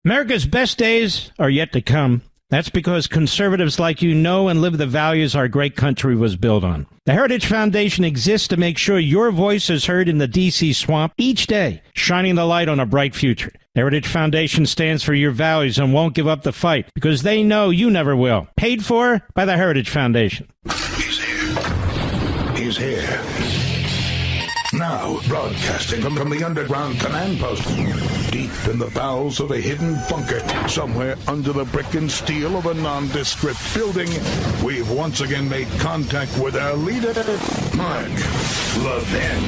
America's best days are yet to come. That's because conservatives like you know and live the values our great country was built on. The Heritage Foundation exists to make sure your voice is heard in the D.C. swamp each day, shining the light on a bright future. The Heritage Foundation stands for your values and won't give up the fight because they know you never will. Paid for by the Heritage Foundation. He's here. He's here. Now, broadcasting from the underground command post, deep in the bowels of a hidden bunker, somewhere under the brick and steel of a nondescript building, we've once again made contact with our leader, Mark Levin.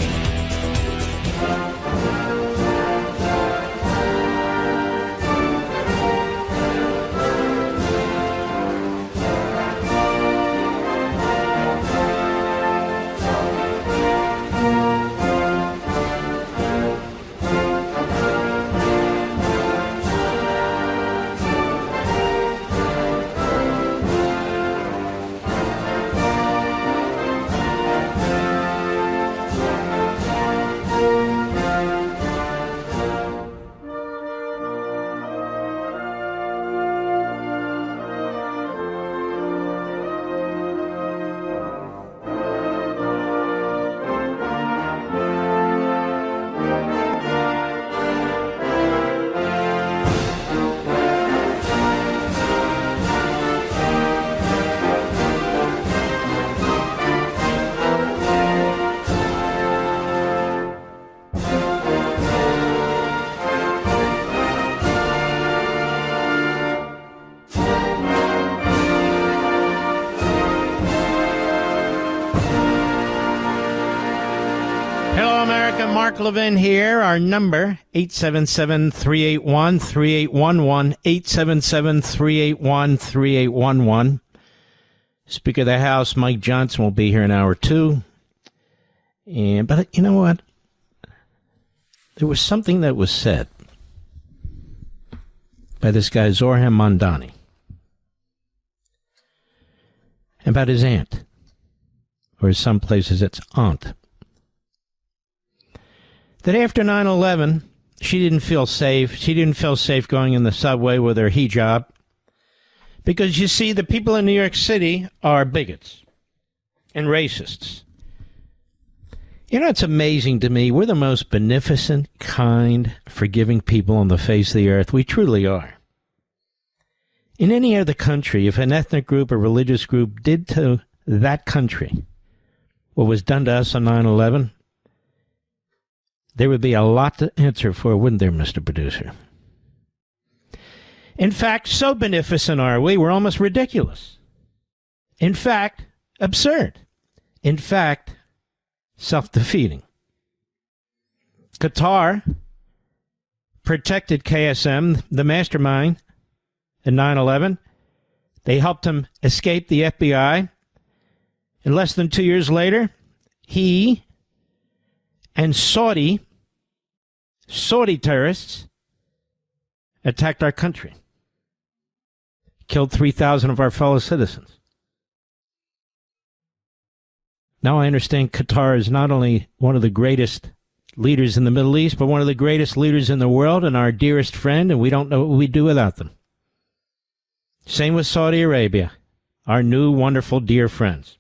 Mark Levin here. Our number, 877-381-3811, 877-381-3811. Speaker of the House, Mike Johnson, will be here in hour two. But you know what? There was something that was said by this guy, Zohran Mamdani, about his aunt, or in some places it's aunt. That after 9/11, she didn't feel safe. She didn't feel safe going in the subway with her hijab. Because, you see, the people in New York City are bigots and racists. You know, it's amazing to me. We're the most beneficent, kind, forgiving people on the face of the earth. We truly are. In any other country, if an ethnic group or religious group did to that country what was done to us on 9/11, there would be a lot to answer for, wouldn't there, Mr. Producer? In fact, so beneficent are we, we're almost ridiculous. In fact, absurd. In fact, self-defeating. Qatar protected KSM, the mastermind, in 9/11. They helped him escape the FBI. And less than 2 years later, he and Saudi terrorists attacked our country, killed 3,000 of our fellow citizens. Now I understand Qatar is not only one of the greatest leaders in the Middle East, but one of the greatest leaders in the world and our dearest friend, and we don't know what we'd do without them. Same with Saudi Arabia, our new wonderful dear friends.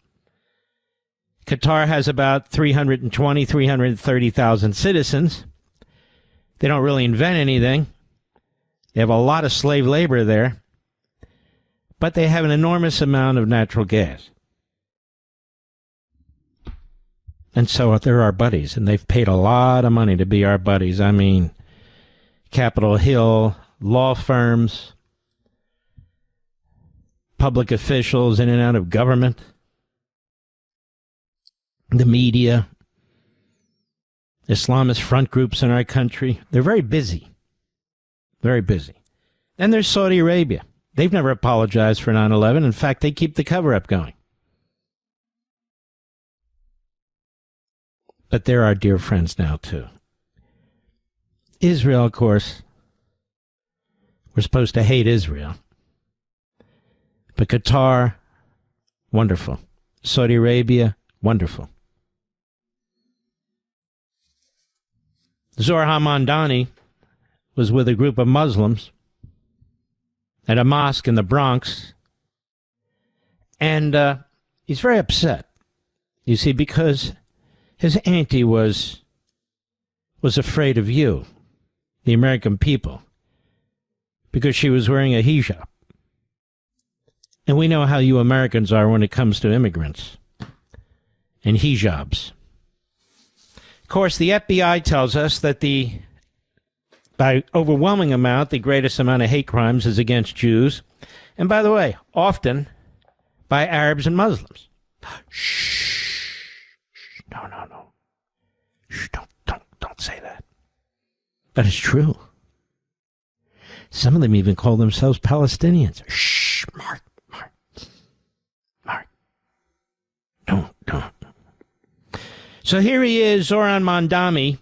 Qatar has about 330,000 citizens. They don't really invent anything. They have a lot of slave labor there. But they have an enormous amount of natural gas. And so they're our buddies, and they've paid a lot of money to be our buddies. I mean, Capitol Hill, law firms, public officials in and out of government, the media, Islamist front groups in our country. They're very busy. Very busy. Then there's Saudi Arabia. They've never apologized for 9/11. In fact, they keep the cover-up going. But they're our dear friends now, too. Israel, of course. We're supposed to hate Israel. But Qatar, wonderful. Saudi Arabia, wonderful. Zohran Mamdani was with a group of Muslims at a mosque in the Bronx. And he's very upset, you see, because his auntie was afraid of you, the American people, because she was wearing a hijab. And we know how you Americans are when it comes to immigrants and hijabs. Of course, the FBI tells us that by overwhelming amount, the greatest amount of hate crimes is against Jews. And by the way, often by Arabs and Muslims. Shh. No. Shh, don't say that. But it's true. Some of them even call themselves Palestinians. Shh, Mark. Don't. So here he is, Zoran Mondami,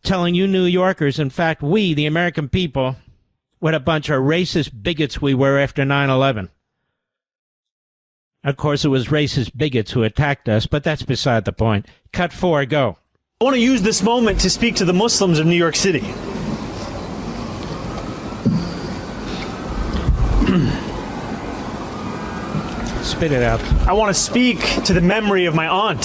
telling you New Yorkers, in fact, we, the American people, what a bunch of racist bigots we were after 9/11. Of course, it was racist bigots who attacked us, but that's beside the point. Cut 4, go. I want to use this moment to speak to the Muslims of New York City. Spit it out. I want to speak to the memory of my aunt,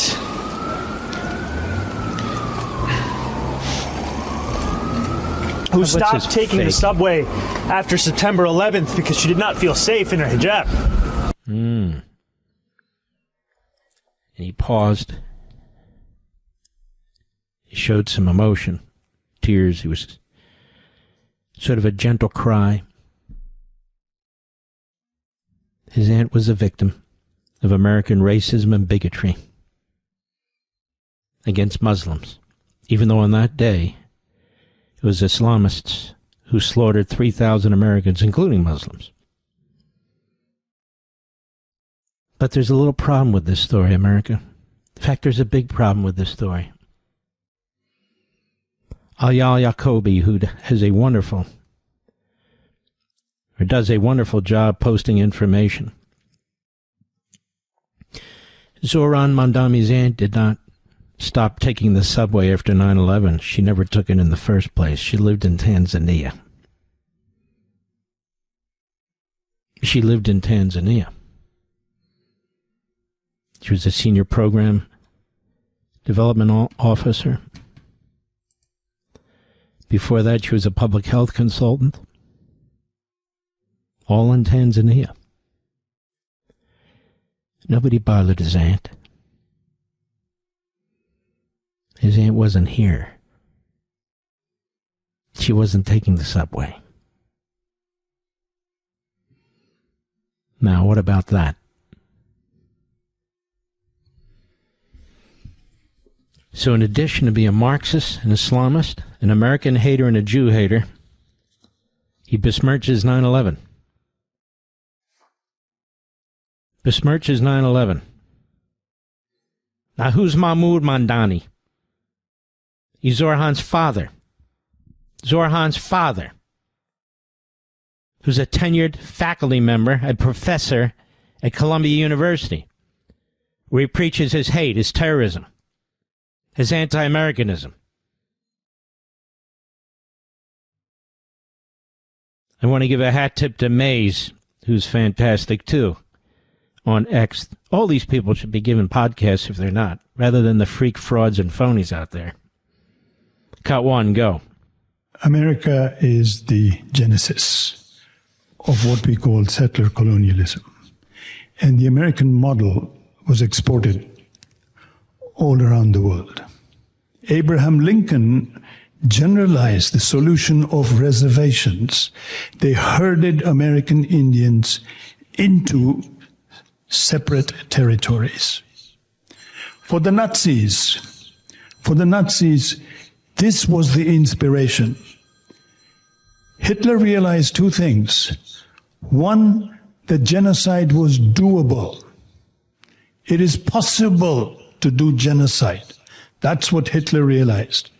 who stopped taking the subway after September 11th because she did not feel safe in her hijab. And he paused. He showed some emotion, tears. He was sort of a gentle cry. His aunt was a victim of American racism and bigotry against Muslims, even though on that day it was Islamists who slaughtered 3,000 Americans, including Muslims. But there's a little problem with this story, America. In fact, there's a big problem with this story. Ayal Yacobi, who does a wonderful job posting information. Zoran Mondami's aunt did not stop taking the subway after 9/11. She never took it in the first place. She lived in Tanzania. She was a senior program development officer. Before that, she was a public health consultant. All in Tanzania. Nobody bothered his aunt. His aunt wasn't here. She wasn't taking the subway. Now, what about that? So in addition to being a Marxist, an Islamist, an American hater, and a Jew hater, he besmirches 9/11. Besmirches 9/11. Now, who's Mahmoud Mandani? He's Zorhan's father. Who's a tenured faculty member, a professor at Columbia University, where he preaches his hate, his terrorism, his anti-Americanism. I want to give a hat tip to Mays, who's fantastic too, on X. All these people should be given podcasts if they're not, rather than the freak frauds and phonies out there. Cut 1, go. America is the genesis of what we call settler colonialism. And the American model was exported all around the world. Abraham Lincoln generalized the solution of reservations. They herded American Indians into separate territories. For the Nazis, this was the inspiration. Hitler realized two things. One, that genocide was doable. It is possible to do genocide. That's what Hitler realized.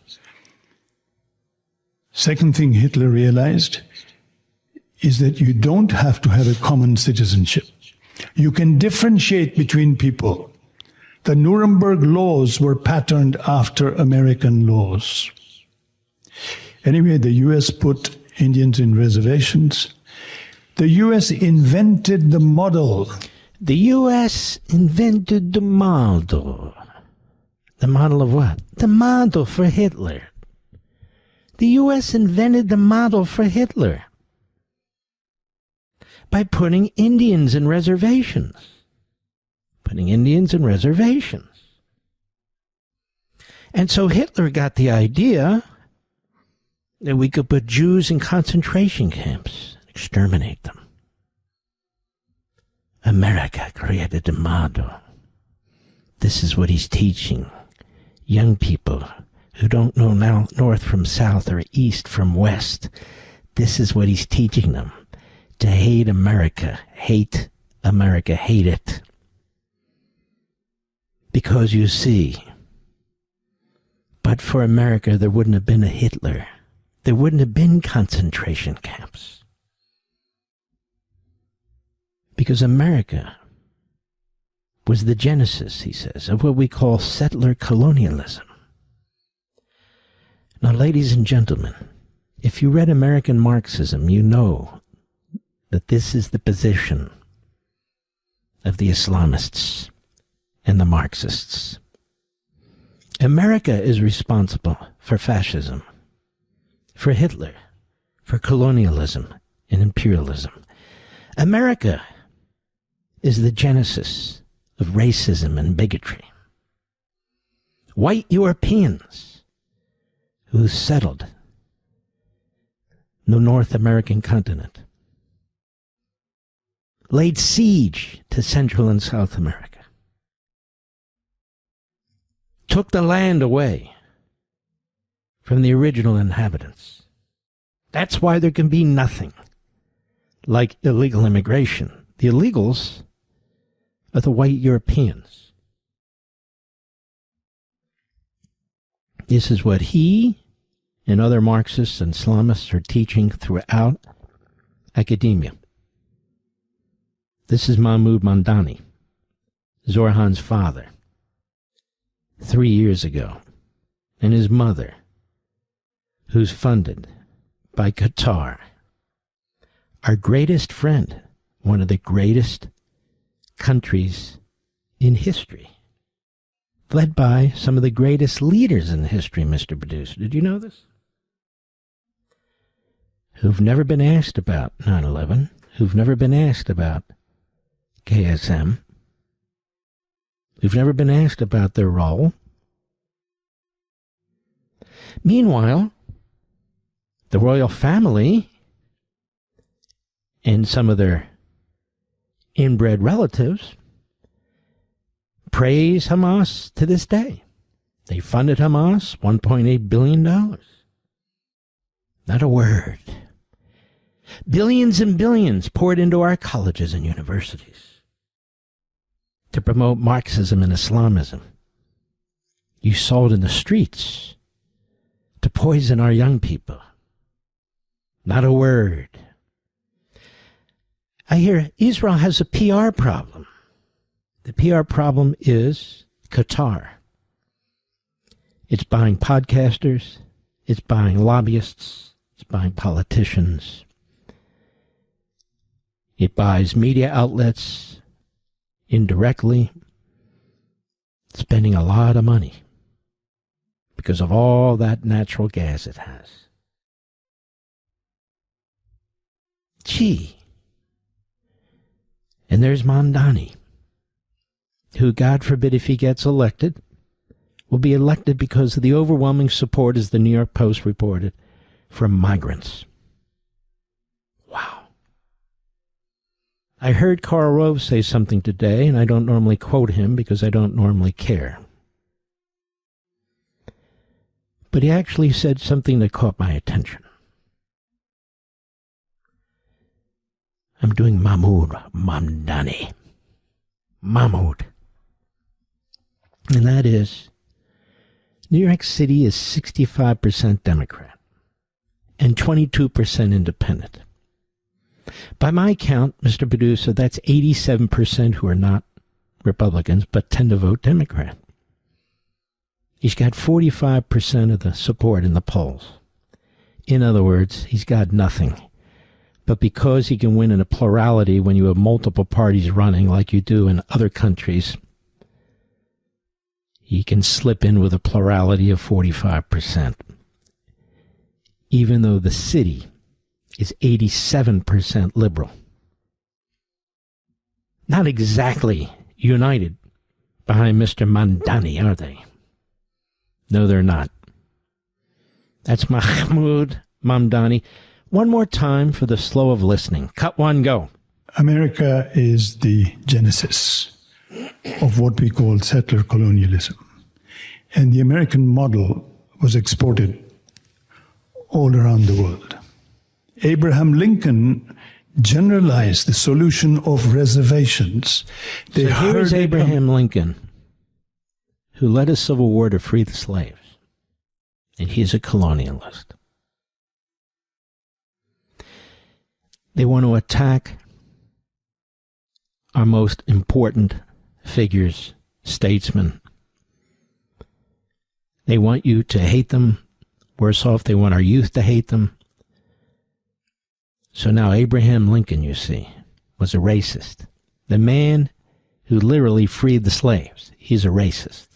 Second thing Hitler realized is that you don't have to have a common citizenship. You can differentiate between people. The Nuremberg laws were patterned after American laws. Anyway, the US put Indians in reservations. The U.S. invented the model. The U.S. invented the model. The model of what? The model for Hitler. The U.S. invented the model for Hitler by putting Indians in reservations. Putting Indians in reservations. And so Hitler got the idea that we could put Jews in concentration camps, exterminate them. America created the model. This is what he's teaching young people who don't know now north from south or east from west. This is what he's teaching them. To hate America. Hate America. Hate it. Because you see, but for America, there wouldn't have been a Hitler. There wouldn't have been concentration camps. Because America was the genesis, he says, of what we call settler colonialism. Now, ladies and gentlemen, if you read American Marxism, you know that this is the position of the Islamists and the Marxists. America is responsible for fascism, for Hitler, for colonialism and imperialism. America is the genesis of racism and bigotry. White Europeans who settled the North American continent laid siege to Central and South America, took the land away from the original inhabitants. That's why there can be nothing like illegal immigration. The illegals are the white Europeans. This is what he and other Marxists and Islamists are teaching throughout academia. This is Mahmoud Mamdani, Zorhan's father, 3 years ago, and his mother, who's funded by Qatar, our greatest friend, one of the greatest countries in history, led by some of the greatest leaders in history, Mr. Producer. Did you know this? Who've never been asked about 9/11, who've never been asked about KSM, who've never been asked about their role. Meanwhile, the royal family and some of their inbred relatives praise Hamas to this day. They funded Hamas $1.8 billion. Not a word. Billions and billions poured into our colleges and universities to promote Marxism and Islamism. You saw it in the streets to poison our young people. Not a word. I hear Israel has a PR problem. The PR problem is Qatar. It's buying podcasters. It's buying lobbyists. It's buying politicians. It buys media outlets indirectly, spending a lot of money because of all that natural gas it has. Gee. And there's Mamdani, who, God forbid, if he gets elected, will be elected because of the overwhelming support, as the New York Post reported, from migrants. Wow. I heard Karl Rove say something today, and I don't normally quote him because I don't normally care. But he actually said something that caught my attention. I'm doing Mahmoud Mamdani. Mahmoud. And that is, New York City is 65% Democrat and 22% independent. By my count, Mr. Producer, that's 87% who are not Republicans but tend to vote Democrat. He's got 45% of the support in the polls. In other words, he's got nothing. But because he can win in a plurality when you have multiple parties running like you do in other countries, he can slip in with a plurality of 45%. Even though the city is 87% liberal. Not exactly united behind Mr. Mamdani, are they? No, they're not. That's Mahmoud Mamdani. One more time for the slow of listening. Cut one, go. America is the genesis of what we call settler colonialism. And the American model was exported all around the world. Abraham Lincoln generalized the solution of reservations. So here's Abraham Lincoln, who led a civil war to free the slaves. And he's a colonialist. They want to attack our most important figures, statesmen. They want you to hate them. Worse off, they want our youth to hate them. So now Abraham Lincoln, you see, was a racist. The man who literally freed the slaves. He's a racist.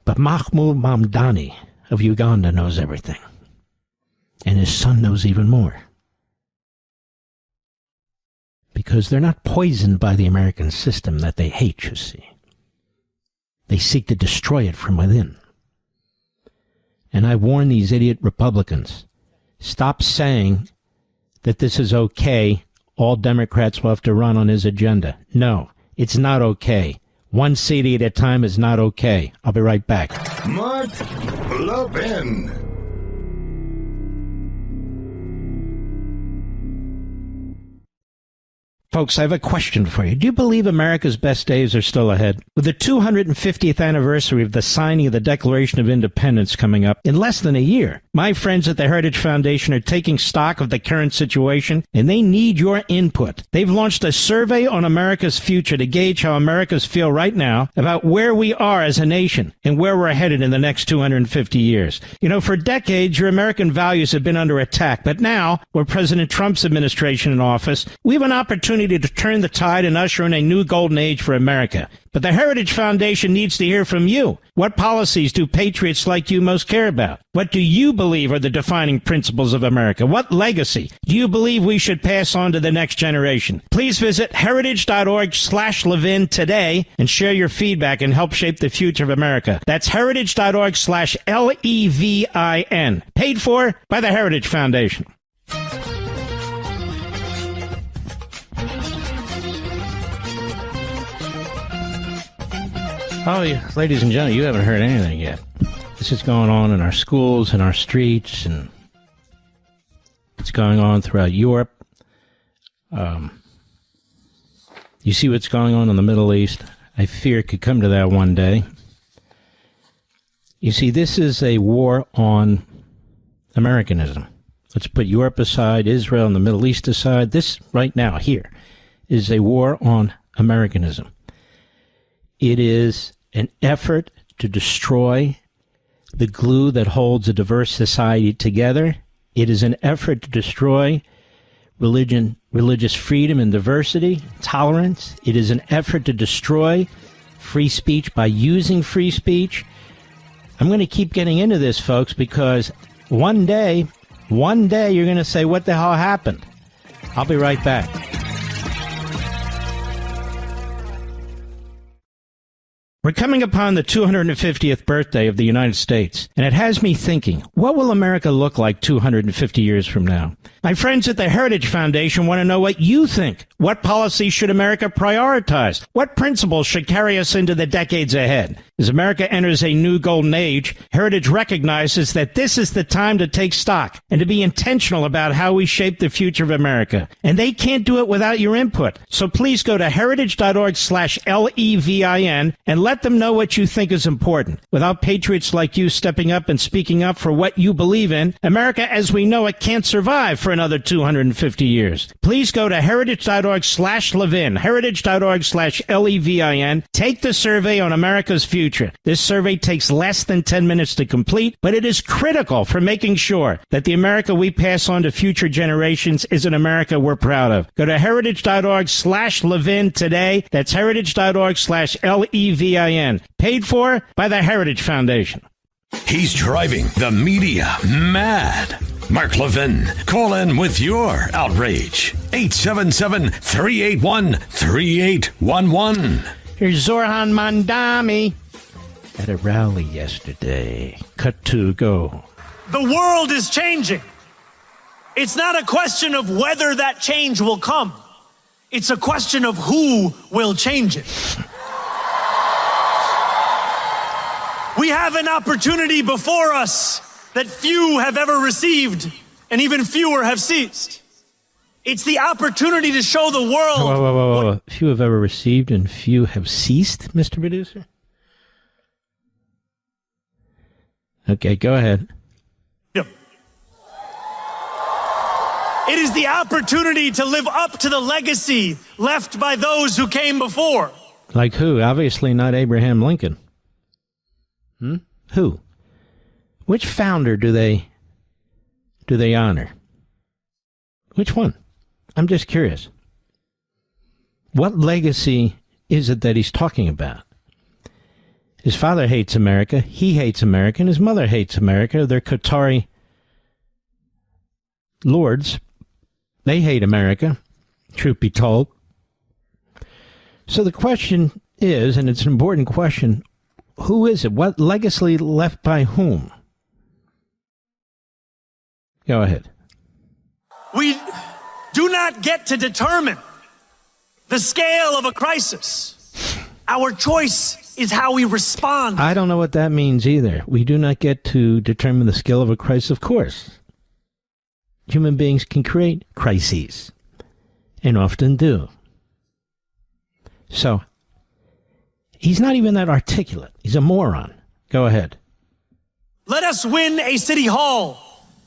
But Mahmoud Mamdani of Uganda knows everything. And his son knows even more. Because they're not poisoned by the American system that they hate, you see. They seek to destroy it from within. And I warn these idiot Republicans, stop saying that this is okay. All Democrats will have to run on his agenda. No, it's not okay. One city at a time is not okay. I'll be right back. Mark Levin. Folks, I have a question for you. Do you believe America's best days are still ahead? With the 250th anniversary of the signing of the Declaration of Independence coming up in less than a year, my friends at the Heritage Foundation are taking stock of the current situation, and they need your input. They've launched a survey on America's future to gauge how Americans feel right now about where we are as a nation and where we're headed in the next 250 years. You know, for decades, your American values have been under attack, but now, with President Trump's administration in office, we have an opportunity to turn the tide and usher in a new golden age for America. But the Heritage Foundation needs to hear from you. What policies do patriots like you most care about? What do you believe are the defining principles of America? What legacy do you believe we should pass on to the next generation? Please visit heritage.org/Levin today and share your feedback and help shape the future of America. That's heritage.org/LEVIN. Paid for by the Heritage Foundation. Oh, ladies and gentlemen, you haven't heard anything yet. This is going on in our schools and our streets, and it's going on throughout Europe. You see what's going on in the Middle East? I fear it could come to that one day. You see, this is a war on Americanism. Let's put Europe aside, Israel and the Middle East aside. This, right now, here, is a war on Americanism. It is an effort to destroy the glue that holds a diverse society together. It is an effort to destroy religious freedom and diversity, tolerance. It is an effort to destroy free speech by using free speech. I'm going to keep getting into this, folks, because one day you're going to say, what the hell happened? I'll be right back. We're coming upon the 250th birthday of the United States, and it has me thinking, what will America look like 250 years from now? My friends at the Heritage Foundation want to know what you think. What policies should America prioritize? What principles should carry us into the decades ahead? As America enters a new golden age, Heritage recognizes that this is the time to take stock and to be intentional about how we shape the future of America. And they can't do it without your input. So please go to heritage.org/LEVIN and let them know what you think is important. Without patriots like you stepping up and speaking up for what you believe in, America as we know it can't survive for another 250 years. Please go to heritage.org/Levin, heritage.org/LEVIN. Take the survey on America's future future. This survey takes less than 10 minutes to complete, but it is critical for making sure that the America we pass on to future generations is an America we're proud of. Go to heritage.org/Levin today. That's heritage.org/LEVIN. Paid for by the Heritage Foundation. He's driving the media mad. Mark Levin, call in with your outrage. 877-381-3811. Here's Zorhan Mandami at a rally yesterday. Cut to go. The world is changing. It's not a question of whether that change will come. It's a question of who will change it. We have an opportunity before us that few have ever received and even fewer have seized. It's the opportunity to show the world. Whoa. Few have ever received and few have ceased, Mr. Producer? Okay, go ahead. Yep. It is the opportunity to live up to the legacy left by those who came before. Like who? Obviously not Abraham Lincoln. Who? Which founder do they honor? Which one? I'm just curious. What legacy is it that he's talking about? His father hates America. He hates America. And his mother hates America. They're Qatari lords. They hate America, truth be told. So the question is, and it's an important question, who is it? What legacy left by whom? Go ahead. We do not get to determine the scale of a crisis. Our choice is how we respond. I don't know what that means either. We do not get to determine the scale of a crisis, of course. Human beings can create crises, and often do. So, he's not even that articulate. He's a moron. Go ahead. Let us win a city hall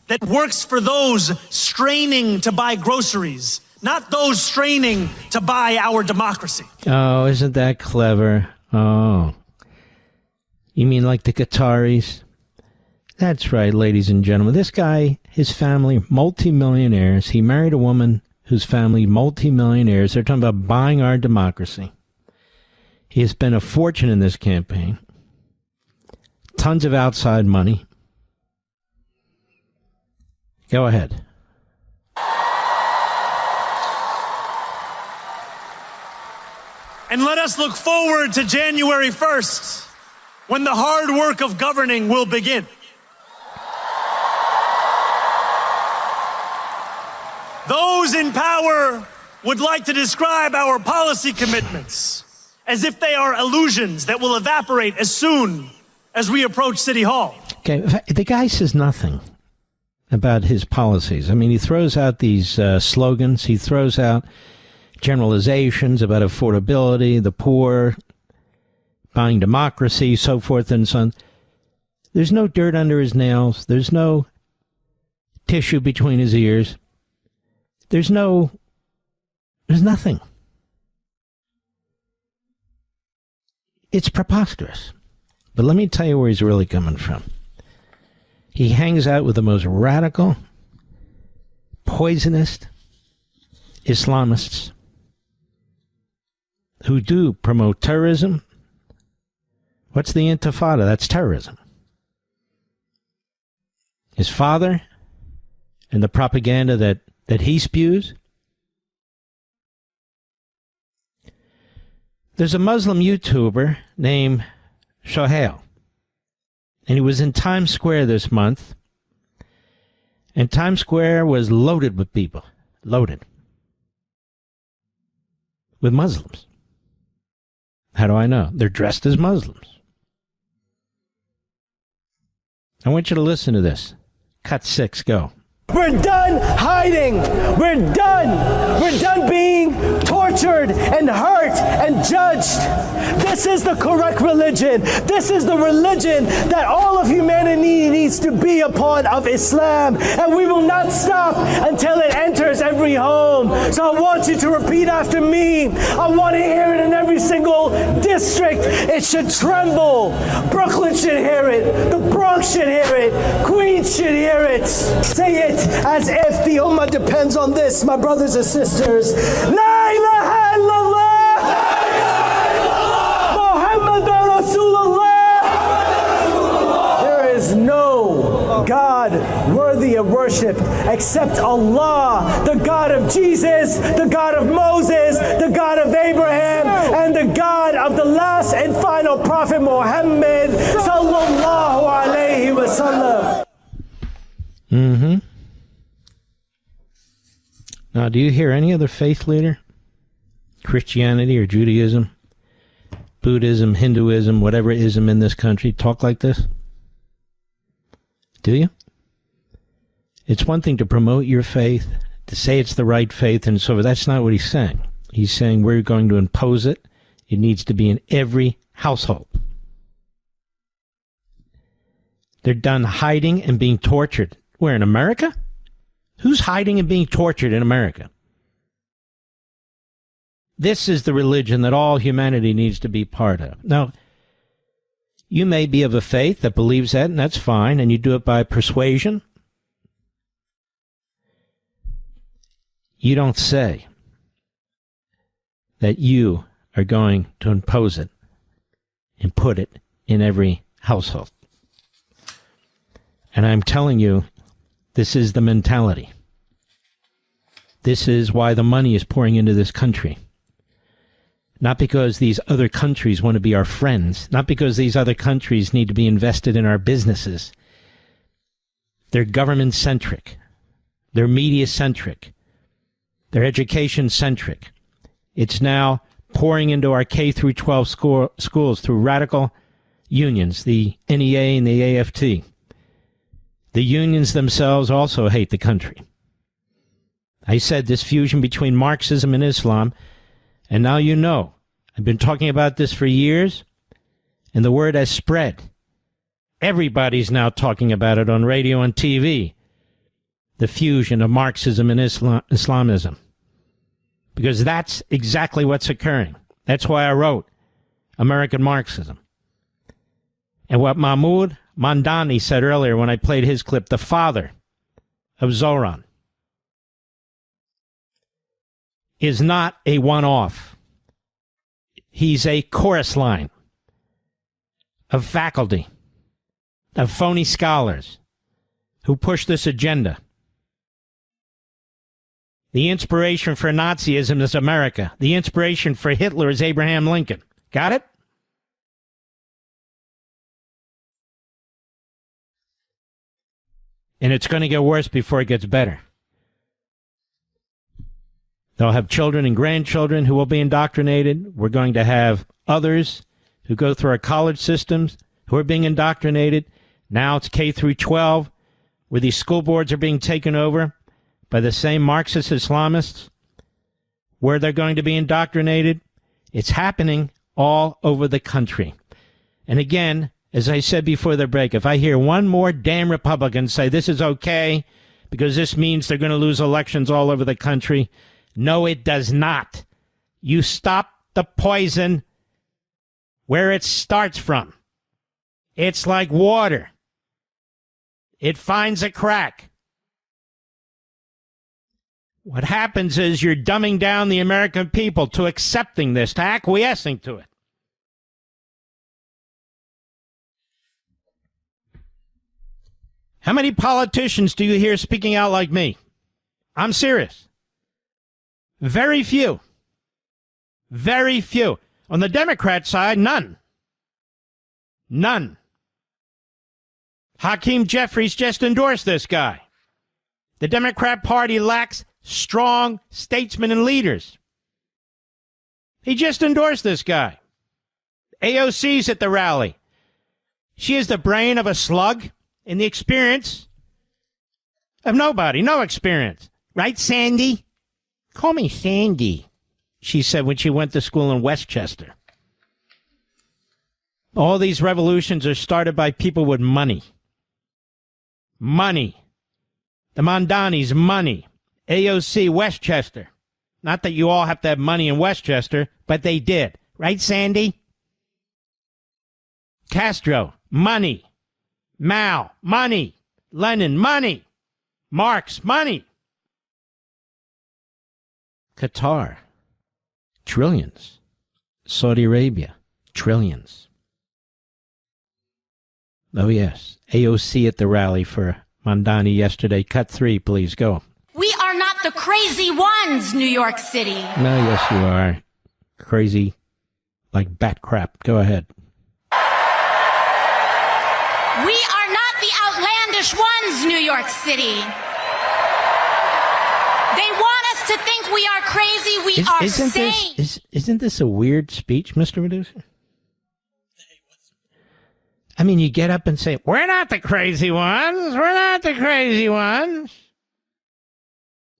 that works for those straining to buy groceries, not those straining to buy our democracy. Oh, isn't that clever? Oh. You mean like the Qataris? That's right, ladies and gentlemen. This guy, his family, multimillionaires. He married a woman whose family, multimillionaires. They're talking about buying our democracy. He has spent a fortune in this campaign. Tons of outside money. Go ahead. And let us look forward to January 1st, when the hard work of governing will begin. Those in power would like to describe our policy commitments as if they are illusions that will evaporate as soon as we approach City Hall. Okay, the guy says nothing about his policies. I mean, he throws out these slogans. He throws out generalizations about affordability, the poor, buying democracy, so forth and so on. There's no dirt under his nails. There's no tissue between his ears. There's nothing. It's preposterous. But let me tell you where he's really coming from. He hangs out with the most radical, poisonous Islamists who do promote terrorism. What's the intifada? That's terrorism. His father and the propaganda that he spews. There's a Muslim YouTuber named Shohail, and he was in Times Square this month, and Times Square was loaded with people, loaded with Muslims. How do I know? They're dressed as Muslims. I want you to listen to this. Cut 6, go. We're done hiding. We're done. We're done being tortured and hurt and judged. This is the correct religion. This is the religion that all of humanity needs to be upon, of Islam. And we will not stop until it enters every home. So I want you to repeat after me. I want to hear it in every single district. It should tremble. Brooklyn should hear it. The Bronx should hear it. Queens should hear it. Say it as if the Ummah depends on this, my brothers and sisters. La ilaha illallah. Muhammadan Rasulullah. There is no God worthy of worship except Allah, the God of Jesus, the God of Moses, the God of Abraham, and the God of the last and final prophet Muhammad sallallahu alayhi wa sallam. Mm-hmm. Now, do you hear any other faith leader, Christianity or Judaism, Buddhism, Hinduism, whatever ism in this country, talk like this? Do you? It's one thing to promote your faith, to say it's the right faith, and so that's not what he's saying. He's saying we're going to impose it. It needs to be in every household. They're done hiding and being tortured. Where, in America? Who's hiding and being tortured in America? This is the religion that all humanity needs to be part of. Now, you may be of a faith that believes that, and that's fine, and you do it by persuasion. You don't say that you are going to impose it and put it in every household. And I'm telling you, this is the mentality. This is why the money is pouring into this country. Not because these other countries want to be our friends. Not because these other countries need to be invested in our businesses. They're government-centric. They're media-centric. They're education-centric. It's now pouring into our K through 12 schools through radical unions, the NEA and the AFT. The unions themselves also hate the country. I said this fusion between Marxism and Islam, and now you know. I've been talking about this for years, and the word has spread. Everybody's now talking about it on radio and TV. The fusion of Marxism and Islamism. Because that's exactly what's occurring. That's why I wrote American Marxism. And what Mahmoud Mandani said earlier when I played his clip, the father of Zoran, is not a one-off. He's a chorus line of faculty, of phony scholars who push this agenda. The inspiration for Nazism is America. The inspiration for Hitler is Abraham Lincoln. Got it? And it's going to get worse before it gets better. They'll have children and grandchildren who will be indoctrinated. We're going to have others who go through our college systems who are being indoctrinated. Now it's K through 12, where these school boards are being taken over by the same Marxist Islamists, where they're going to be indoctrinated. It's happening all over the country. And again, as I said before the break, if I hear one more damn Republican say this is okay because this means they're going to lose elections all over the country, no, it does not. You stop the poison where it starts from. It's like water. It finds a crack. What happens is you're dumbing down the American people to accepting this, to acquiescing to it. How many politicians do you hear speaking out like me? I'm serious. Very few. Very few. On the Democrat side, none. None. Hakeem Jeffries just endorsed this guy. The Democrat Party lacks strong statesmen and leaders. He just endorsed this guy. AOC's at the rally. She has the brain of a slug and the experience of nobody. No experience. Right, Sandy? Call me Sandy, she said when she went to school in Westchester. All these revolutions are started by people with money. Money. The Mandanis, money. AOC, Westchester. Not that you all have to have money in Westchester, but they did. Right, Sandy? Castro, money. Mao, money. Lenin, money. Marx, money. Qatar, trillions. Saudi Arabia, trillions. Oh, yes. AOC at the rally for Mandani yesterday. Cut 3, please. Go. We are not the crazy ones, New York City. No, yes, you are. Crazy like bat crap. Go ahead. We are not the outlandish ones, New York City. They want us to think we are crazy. We are sane. Isn't this a weird speech, Mr. Medusa? I mean, you get up and say, we're not the crazy ones. We're not the crazy ones.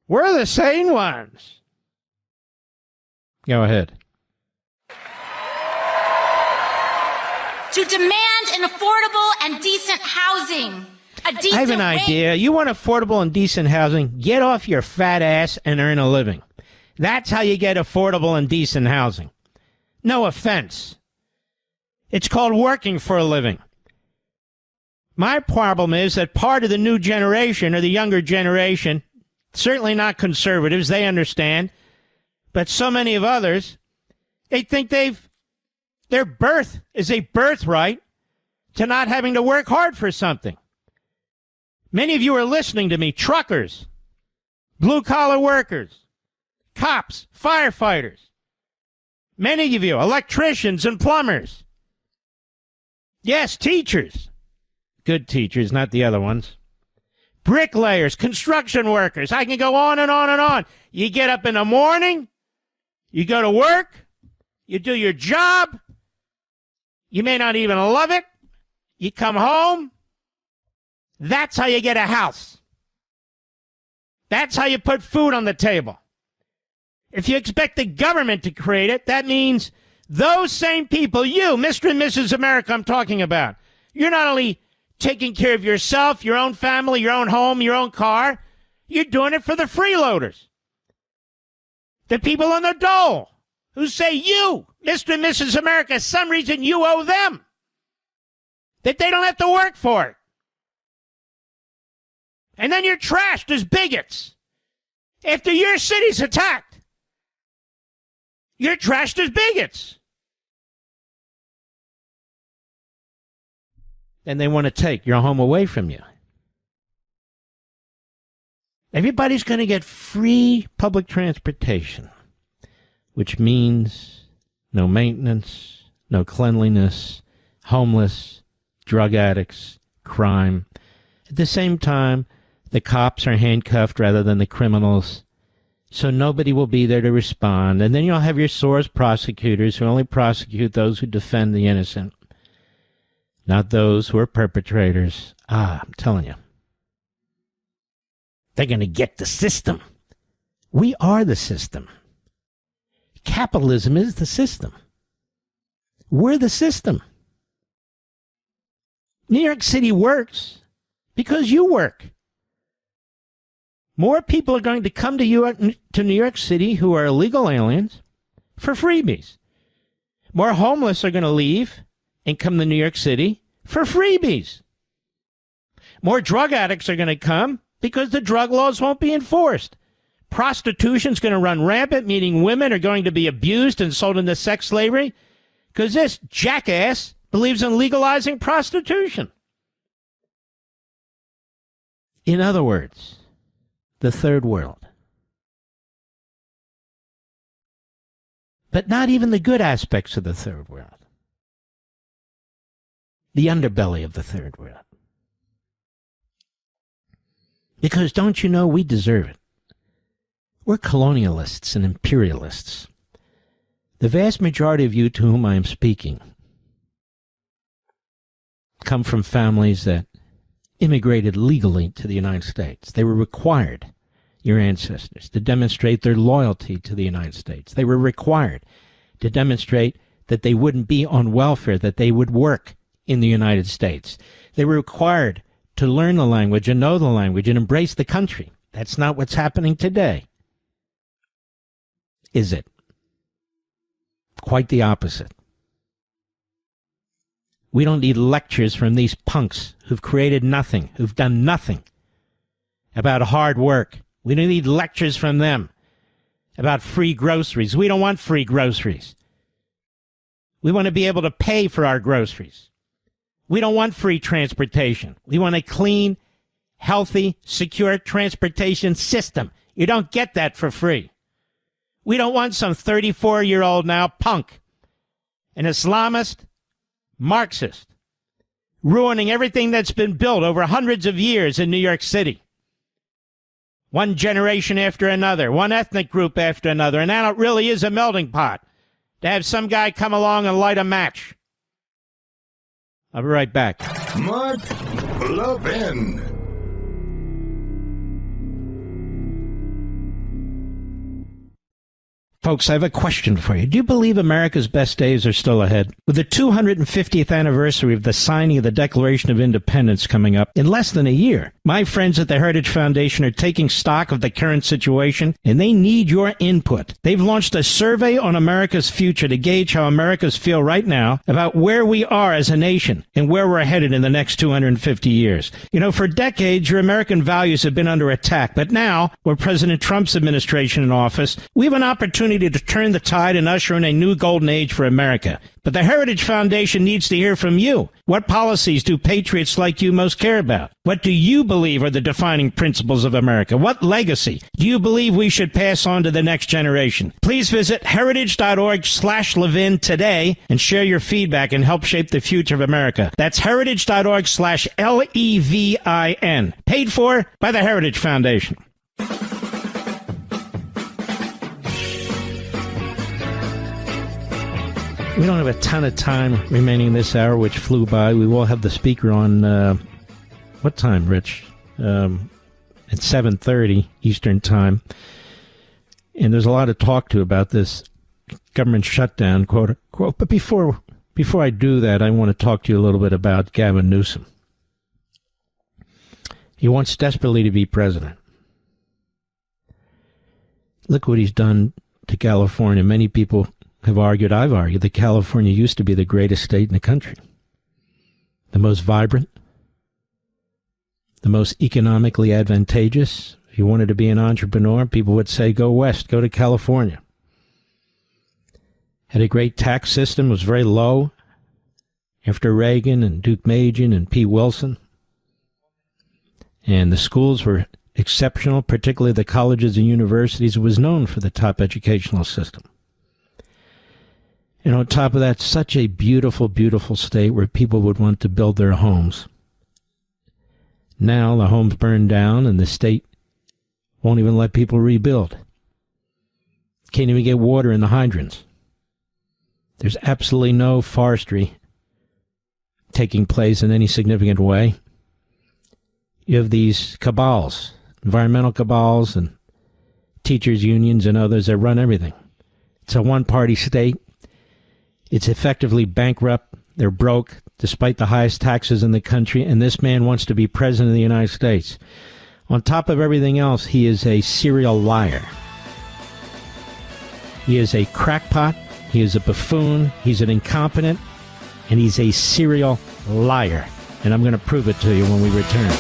We're the sane ones. Go ahead. To demand an affordable and decent housing. I have an idea. You want affordable and decent housing? Get off your fat ass and earn a living. That's how you get affordable and decent housing. No offense. It's called working for a living. My problem is that part of the new generation, or the younger generation, certainly not conservatives, they understand, but so many of others, they think their birth is a birthright to not having to work hard for something. Many of you are listening to me, truckers, blue-collar workers, cops, firefighters. Many of you, electricians and plumbers. Yes, teachers. Good teachers, not the other ones. Bricklayers, construction workers. I can go on and on and on. You get up in the morning, you go to work, you do your job. You may not even love it. You come home. That's how you get a house. That's how you put food on the table. If you expect the government to create it, that means those same people, you, Mr. and Mrs. America I'm talking about, you're not only taking care of yourself, your own family, your own home, your own car, you're doing it for the freeloaders. The people on the dole who say you, Mr. and Mrs. America, some reason you owe them, that they don't have to work for it. And then you're trashed as bigots. After your city's attacked, you're trashed as bigots. And they want to take your home away from you. Everybody's going to get free public transportation, which means no maintenance, no cleanliness, homeless, drug addicts, crime. At the same time, the cops are handcuffed rather than the criminals, so nobody will be there to respond. And then you'll have your Soros prosecutors who only prosecute those who defend the innocent, not those who are perpetrators. I'm telling you. They're going to get the system. We are the system. Capitalism is the system. We're the system. New York City works because you work. More people are going to come to New York City who are illegal aliens for freebies. More homeless are going to leave and come to New York City for freebies. More drug addicts are going to come because the drug laws won't be enforced. Prostitution's going to run rampant, meaning women are going to be abused and sold into sex slavery because this jackass believes in legalizing prostitution. In other words, the third world. But not even the good aspects of the third world. The underbelly of the third world. Because don't you know we deserve it? We're colonialists and imperialists. The vast majority of you to whom I am speaking come from families that immigrated legally to the United States. They were required, your ancestors, to demonstrate their loyalty to the United States. They were required to demonstrate that they wouldn't be on welfare, that they would work in the United States. They were required to learn the language and know the language and embrace the country. That's not what's happening today. is it? Quite the opposite. We don't need lectures from these punks who've created nothing, who've done nothing about hard work. We don't need lectures from them about free groceries. We don't want free groceries. We want to be able to pay for our groceries. We don't want free transportation. We want a clean, healthy, secure transportation system. You don't get that for free. We don't want some 34-year-old now punk, an Islamist, Marxist, ruining everything that's been built over hundreds of years in New York City. One generation after another, one ethnic group after another, and now it really is a melting pot to have some guy come along and light a match. I'll be right back. Mark Levin. Folks, I have a question for you. Do you believe America's best days are still ahead? With the 250th anniversary of the signing of the Declaration of Independence coming up in less than a year, my friends at the Heritage Foundation are taking stock of the current situation, and they need your input. They've launched a survey on America's future to gauge how Americans feel right now about where we are as a nation and where we're headed in the next 250 years. You know, for decades, your American values have been under attack, but now, with President Trump's administration in office, we have an opportunity to turn the tide and usher in a new golden age for America. But the Heritage Foundation needs to hear from you. What policies do patriots like you most care about? What do you believe are the defining principles of America? What legacy do you believe we should pass on to the next generation? Please visit heritage.org/Levin today and share your feedback and help shape the future of America. That's heritage.org/LEVIN. Paid for by the Heritage Foundation. We don't have a ton of time remaining this hour, which flew by. We will have the speaker on, what time, Rich? At 7:30 Eastern Time. And there's a lot to talk to about this government shutdown, quote unquote. But before I do that, I want to talk to you a little bit about Gavin Newsom. He wants desperately to be president. Look what he's done to California. Many people have argued, I've argued, that California used to be the greatest state in the country. The most vibrant, the most economically advantageous. If you wanted to be an entrepreneur, people would say, go west, go to California. Had a great tax system, was very low after Reagan and Duke Majan and P. Wilson. And the schools were exceptional, particularly the colleges and universities. It was known for the top educational system. And on top of that, such a beautiful, beautiful state where people would want to build their homes. Now the homes burned down and the state won't even let people rebuild. Can't even get water in the hydrants. There's absolutely no forestry taking place in any significant way. You have these cabals, environmental cabals and teachers' unions and others that run everything. It's a one-party state. It's effectively bankrupt. They're broke, despite the highest taxes in the country, and this man wants to be president of the United States. On top of everything else, he is a serial liar. He is a crackpot. He is a buffoon. He's an incompetent, and he's a serial liar. And I'm going to prove it to you when we return.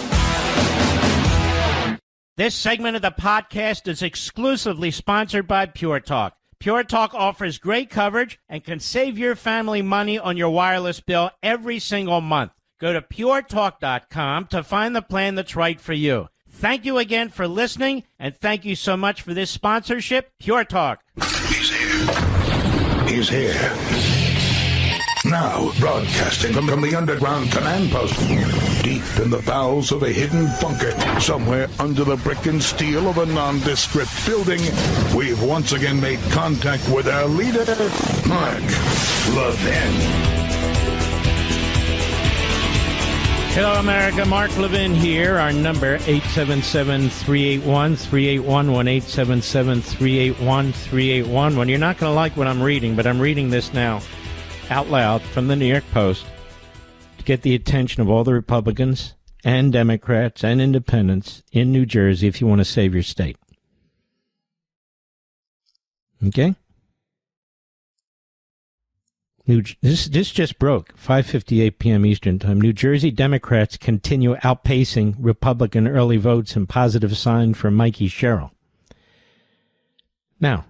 This segment of the podcast is exclusively sponsored by Pure Talk. Pure Talk offers great coverage and can save your family money on your wireless bill every single month. Go to puretalk.com to find the plan that's right for you. Thank you again for listening, and thank you so much for this sponsorship, Pure Talk. He's here. He's here. Now, broadcasting from the underground command post, deep in the bowels of a hidden bunker, somewhere under the brick and steel of a nondescript building, we've once again made contact with our leader, Mark Levin. Hello, America. Mark Levin here. Our number, 877-381-3811, 1-877-381-3811. Well, you're not going to like what I'm reading, but I'm reading this now out loud from the New York Post to get the attention of all the Republicans and Democrats and independents in New Jersey if you want to save your state. Okay? This just broke, 5:58 p.m. Eastern Time. New Jersey Democrats continue outpacing Republican early votes in positive sign for Mikey Sherrill. Now,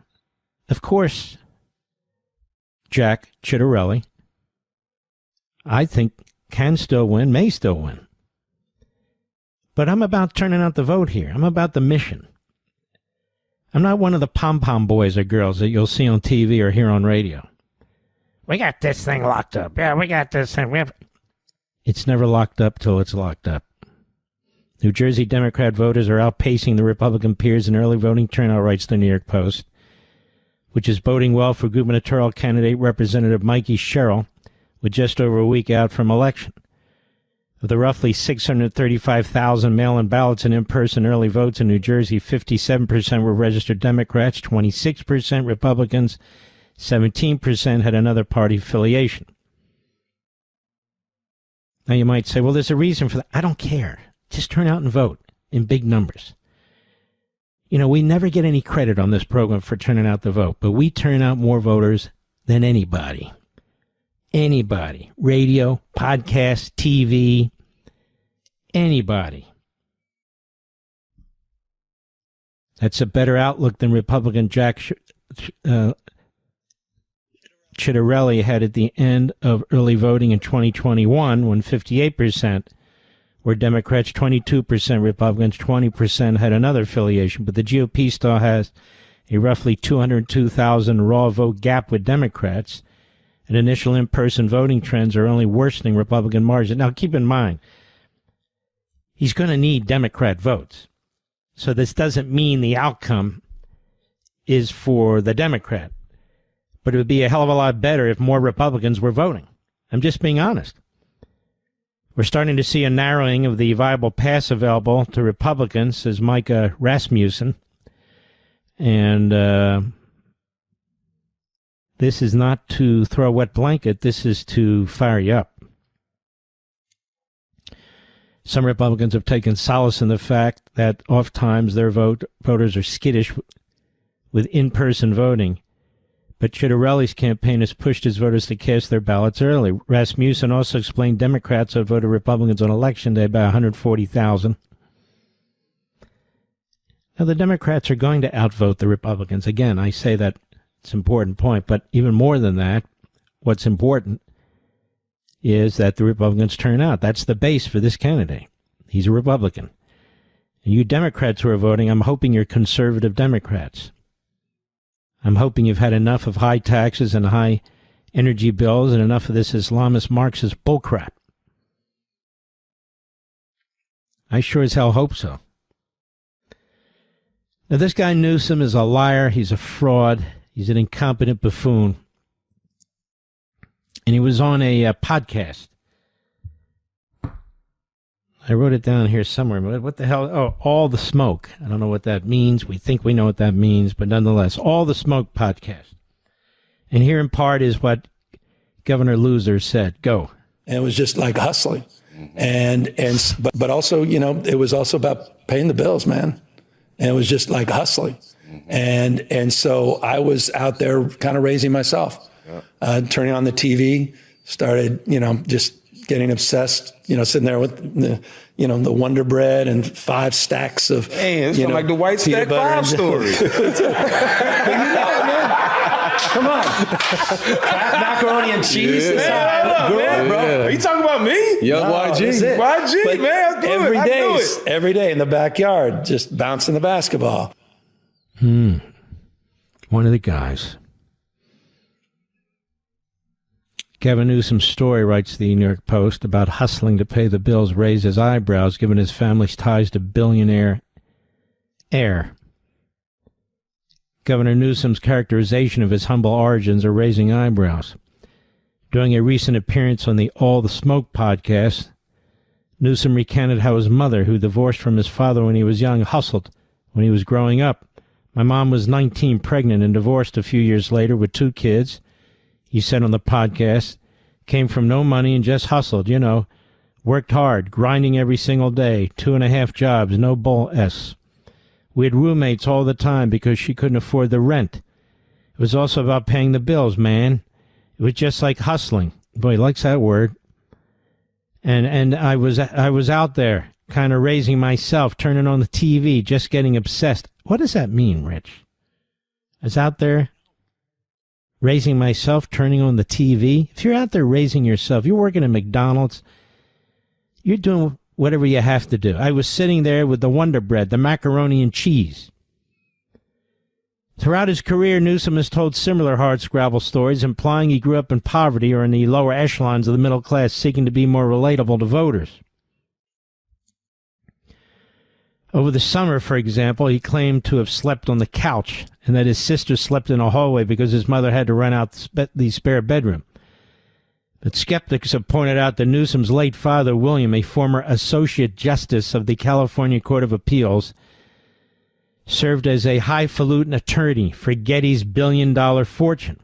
of course, Jack Ciattarelli, I think, can still win, may still win. But I'm about turning out the vote here. I'm about the mission. I'm not one of the pom-pom boys or girls that you'll see on TV or hear on radio. We got this thing locked up. Yeah, we got this thing. It's never locked up till it's locked up. New Jersey Democrat voters are outpacing the Republican peers in early voting turnout, writes the New York Post, which is boding well for gubernatorial candidate Representative Mikey Sherrill, with just over a week out from election. Of the roughly 635,000 mail-in ballots and in-person early votes in New Jersey, 57% were registered Democrats, 26% Republicans, 17% had another party affiliation. Now you might say, well, there's a reason for that. I don't care. Just turn out and vote in big numbers. You know, we never get any credit on this program for turning out the vote, but we turn out more voters than anybody. Anybody. Radio, podcast, TV, anybody. That's a better outlook than Republican Jack Ciattarelli had at the end of early voting in 2021, when 58% were Democrats, 22% Republicans, 20% had another affiliation. But the GOP still has a roughly 202,000 raw vote gap with Democrats, and initial in-person voting trends are only worsening Republican margin. Now, keep in mind, he's going to need Democrat votes. So this doesn't mean the outcome is for the Democrat. But it would be a hell of a lot better if more Republicans were voting. I'm just being honest. We're starting to see a narrowing of the viable paths available to Republicans, says Micah Rasmussen. And this is not to throw a wet blanket. This is to fire you up. Some Republicans have taken solace in the fact that oftentimes their voters are skittish with in-person voting. But Ciattarelli's campaign has pushed his voters to cast their ballots early. Rasmussen also explained Democrats have voted Republicans on Election Day by 140,000. Now, the Democrats are going to outvote the Republicans. Again, I say that it's an important point, but even more than that, what's important is that the Republicans turn out. That's the base for this candidate. He's a Republican. And you Democrats who are voting, I'm hoping you're conservative Democrats. I'm hoping you've had enough of high taxes and high energy bills and enough of this Islamist Marxist bullcrap. I sure as hell hope so. Now, this guy Newsom is a liar. He's a fraud. He's an incompetent buffoon. And he was on a podcast. I wrote it down here somewhere. What the hell? Oh, All the Smoke. I don't know what that means. We think we know what that means, but nonetheless, All the Smoke podcast. And here in part is what Governor Loser said. Go. And it was just like hustling. But also, you know, it was also about paying the bills, man. And it was just like hustling. And so I was out there kind of raising myself, turning on the TV, started, you know, just getting obsessed, you know, sitting there with the, you know, the Wonder Bread and 5 stacks of, hey, it's like the White Stack 5 story. Come on. Kraft macaroni and cheese. Bro. Are you talking about me? Young YG. YG, but man. Every day in the backyard, just bouncing the basketball. One of the guys. Gavin Newsom's story, writes the New York Post, about hustling to pay the bills, raised his eyebrows given his family's ties to billionaire heir. Governor Newsom's characterization of his humble origins are raising eyebrows. During a recent appearance on the All the Smoke podcast, Newsom recanted how his mother, who divorced from his father when he was young, hustled when he was growing up. My mom was 19, pregnant, and divorced a few years later with 2 kids. He said on the podcast, came from no money and just hustled, you know, worked hard, grinding every single day, 2.5 jobs, no bull S. We had roommates all the time because she couldn't afford the rent. It was also about paying the bills, man. It was just like hustling. Boy, he likes that word. And I was out there, kind of raising myself, turning on the TV, just getting obsessed. What does that mean, Rich? I was out there raising myself, turning on the TV. If you're out there raising yourself, you're working at McDonald's, you're doing whatever you have to do. I was sitting there with the Wonder Bread, the macaroni and cheese. Throughout his career, Newsom has told similar hardscrabble stories, implying he grew up in poverty or in the lower echelons of the middle class, seeking to be more relatable to voters. Over the summer, for example, he claimed to have slept on the couch and that his sister slept in a hallway because his mother had to rent out the spare bedroom. But skeptics have pointed out that Newsom's late father, William, a former Associate Justice of the California Court of Appeals, served as a highfalutin attorney for Getty's billion-dollar fortune.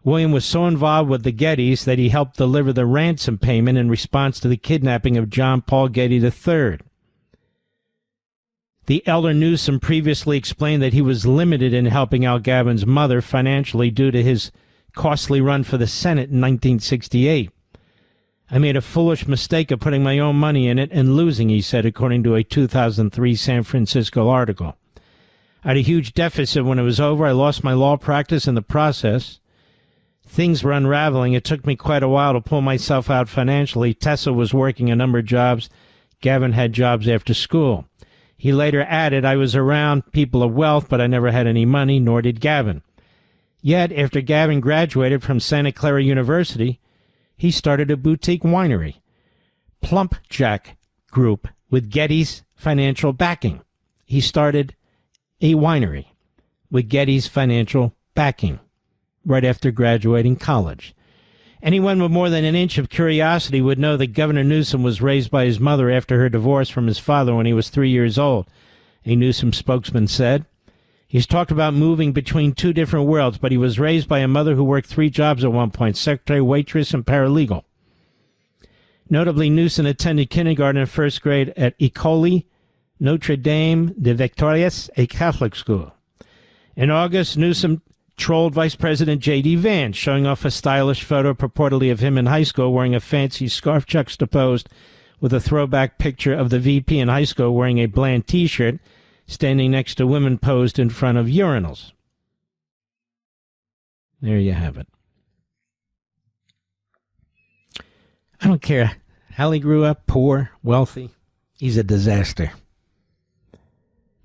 William was so involved with the Gettys that he helped deliver the ransom payment in response to the kidnapping of John Paul Getty III. The elder Newsom previously explained that he was limited in helping out Gavin's mother financially due to his costly run for the Senate in 1968. I made a foolish mistake of putting my own money in it and losing, he said, according to a 2003 San Francisco article. I had a huge deficit when it was over. I lost my law practice in the process. Things were unraveling. It took me quite a while to pull myself out financially. Tessa was working a number of jobs. Gavin had jobs after school. He later added, I was around people of wealth, but I never had any money, nor did Gavin. Yet, after Gavin graduated from Santa Clara University, he started a boutique winery, Plump Jack Group, with Getty's financial backing. He started a winery with Getty's financial backing right after graduating college. Anyone with more than an inch of curiosity would know that Governor Newsom was raised by his mother after her divorce from his father when he was 3 years old, a Newsom spokesman said. He's talked about moving between two different worlds, but he was raised by a mother who worked 3 jobs at one point, secretary, waitress, and paralegal. Notably, Newsom attended kindergarten and first grade at École Notre Dame de Victorias, a Catholic school. In August, Newsom trolled Vice President J.D. Vance, showing off a stylish photo purportedly of him in high school wearing a fancy scarf juxtaposed with a throwback picture of the VP in high school wearing a bland T-shirt, standing next to women posed in front of urinals. There you have it. I don't care how he grew up, poor, wealthy. He's a disaster.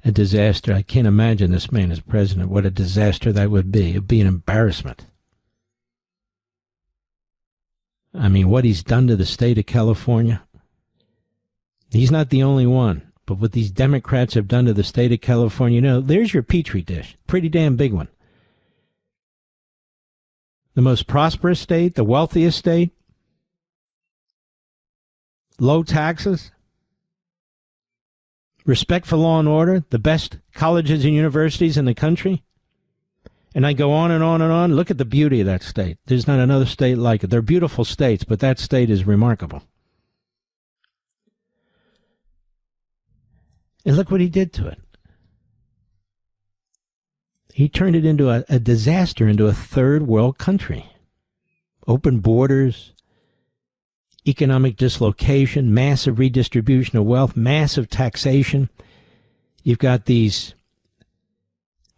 A disaster. I can't imagine this man as president. What a disaster that would be. It would be an embarrassment. I mean, what he's done to the state of California. He's not the only one. But what these Democrats have done to the state of California, you know, there's your Petri dish. Pretty damn big one. The most prosperous state, the wealthiest state, low taxes, respect for law and order, the best colleges and universities in the country. And I go on and on and on. Look at the beauty of that state. There's not another state like it. They're beautiful states, but that state is remarkable. And look what he did to it. He turned it into a disaster, into a third world country. Open borders, economic dislocation, massive redistribution of wealth, massive taxation. You've got these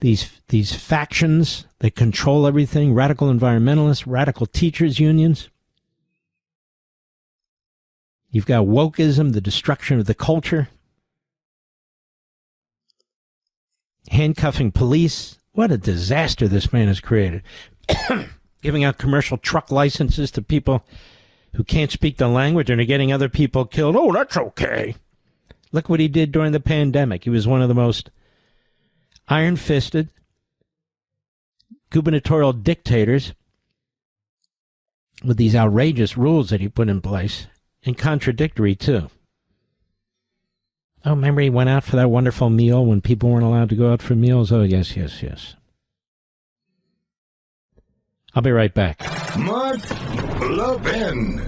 factions that control everything, radical environmentalists, radical teachers' unions. You've got wokeism, the destruction of the culture. Handcuffing police. What a disaster this man has created. Giving out commercial truck licenses to people who can't speak the language and are getting other people killed. Oh, that's okay. Look what he did during the pandemic. He was one of the most iron-fisted gubernatorial dictators with these outrageous rules that he put in place, and contradictory, too. Oh, remember he went out for that wonderful meal when people weren't allowed to go out for meals? Oh, yes, yes, yes. I'll be right back. Mark Levin.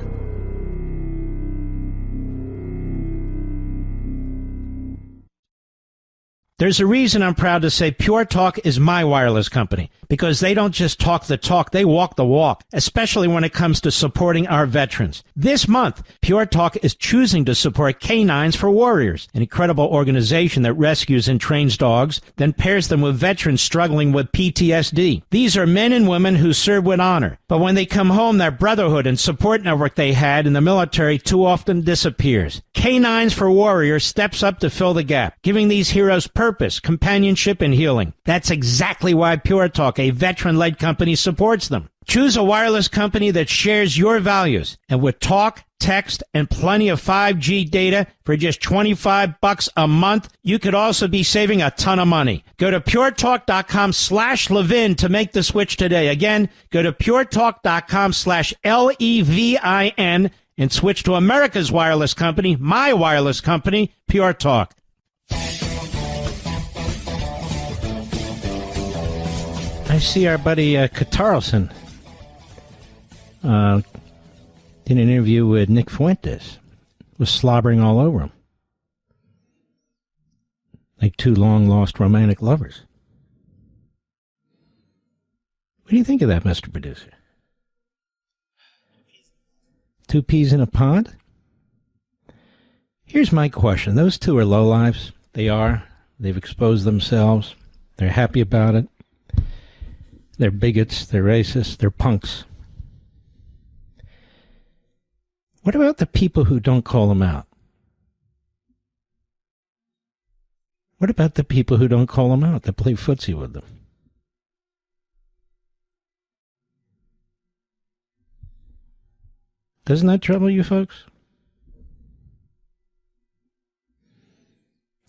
There's a reason I'm proud to say Pure Talk is my wireless company, because they don't just talk the talk, they walk the walk, especially when it comes to supporting our veterans. This month, Pure Talk is choosing to support Canines for Warriors, an incredible organization that rescues and trains dogs, then pairs them with veterans struggling with PTSD. These are men and women who serve with honor, but when they come home, their brotherhood and support network they had in the military too often disappears. Canines for Warriors steps up to fill the gap, giving these heroes purpose, companionship, and healing. That's exactly why Pure Talk, a veteran-led company, supports them. Choose a wireless company that shares your values. And with talk, text, and plenty of 5G data for just $25 a month, you could also be saving a ton of money. Go to puretalk.com/Levin to make the switch today. Again, go to puretalk.com/LEVIN and switch to America's wireless company, my wireless company, Pure Talk. I see our buddy Catarlson did an interview with Nick Fuentes. Was slobbering all over him. Like two long-lost romantic lovers. What do you think of that, Mr. Producer? Two peas in a pod? Here's my question. Those two are lowlives. They are. They've exposed themselves. They're happy about it. They're bigots. They're racists. They're punks. What about the people who don't call them out? What about the people who don't call them out, that play footsie with them? Doesn't that trouble you folks?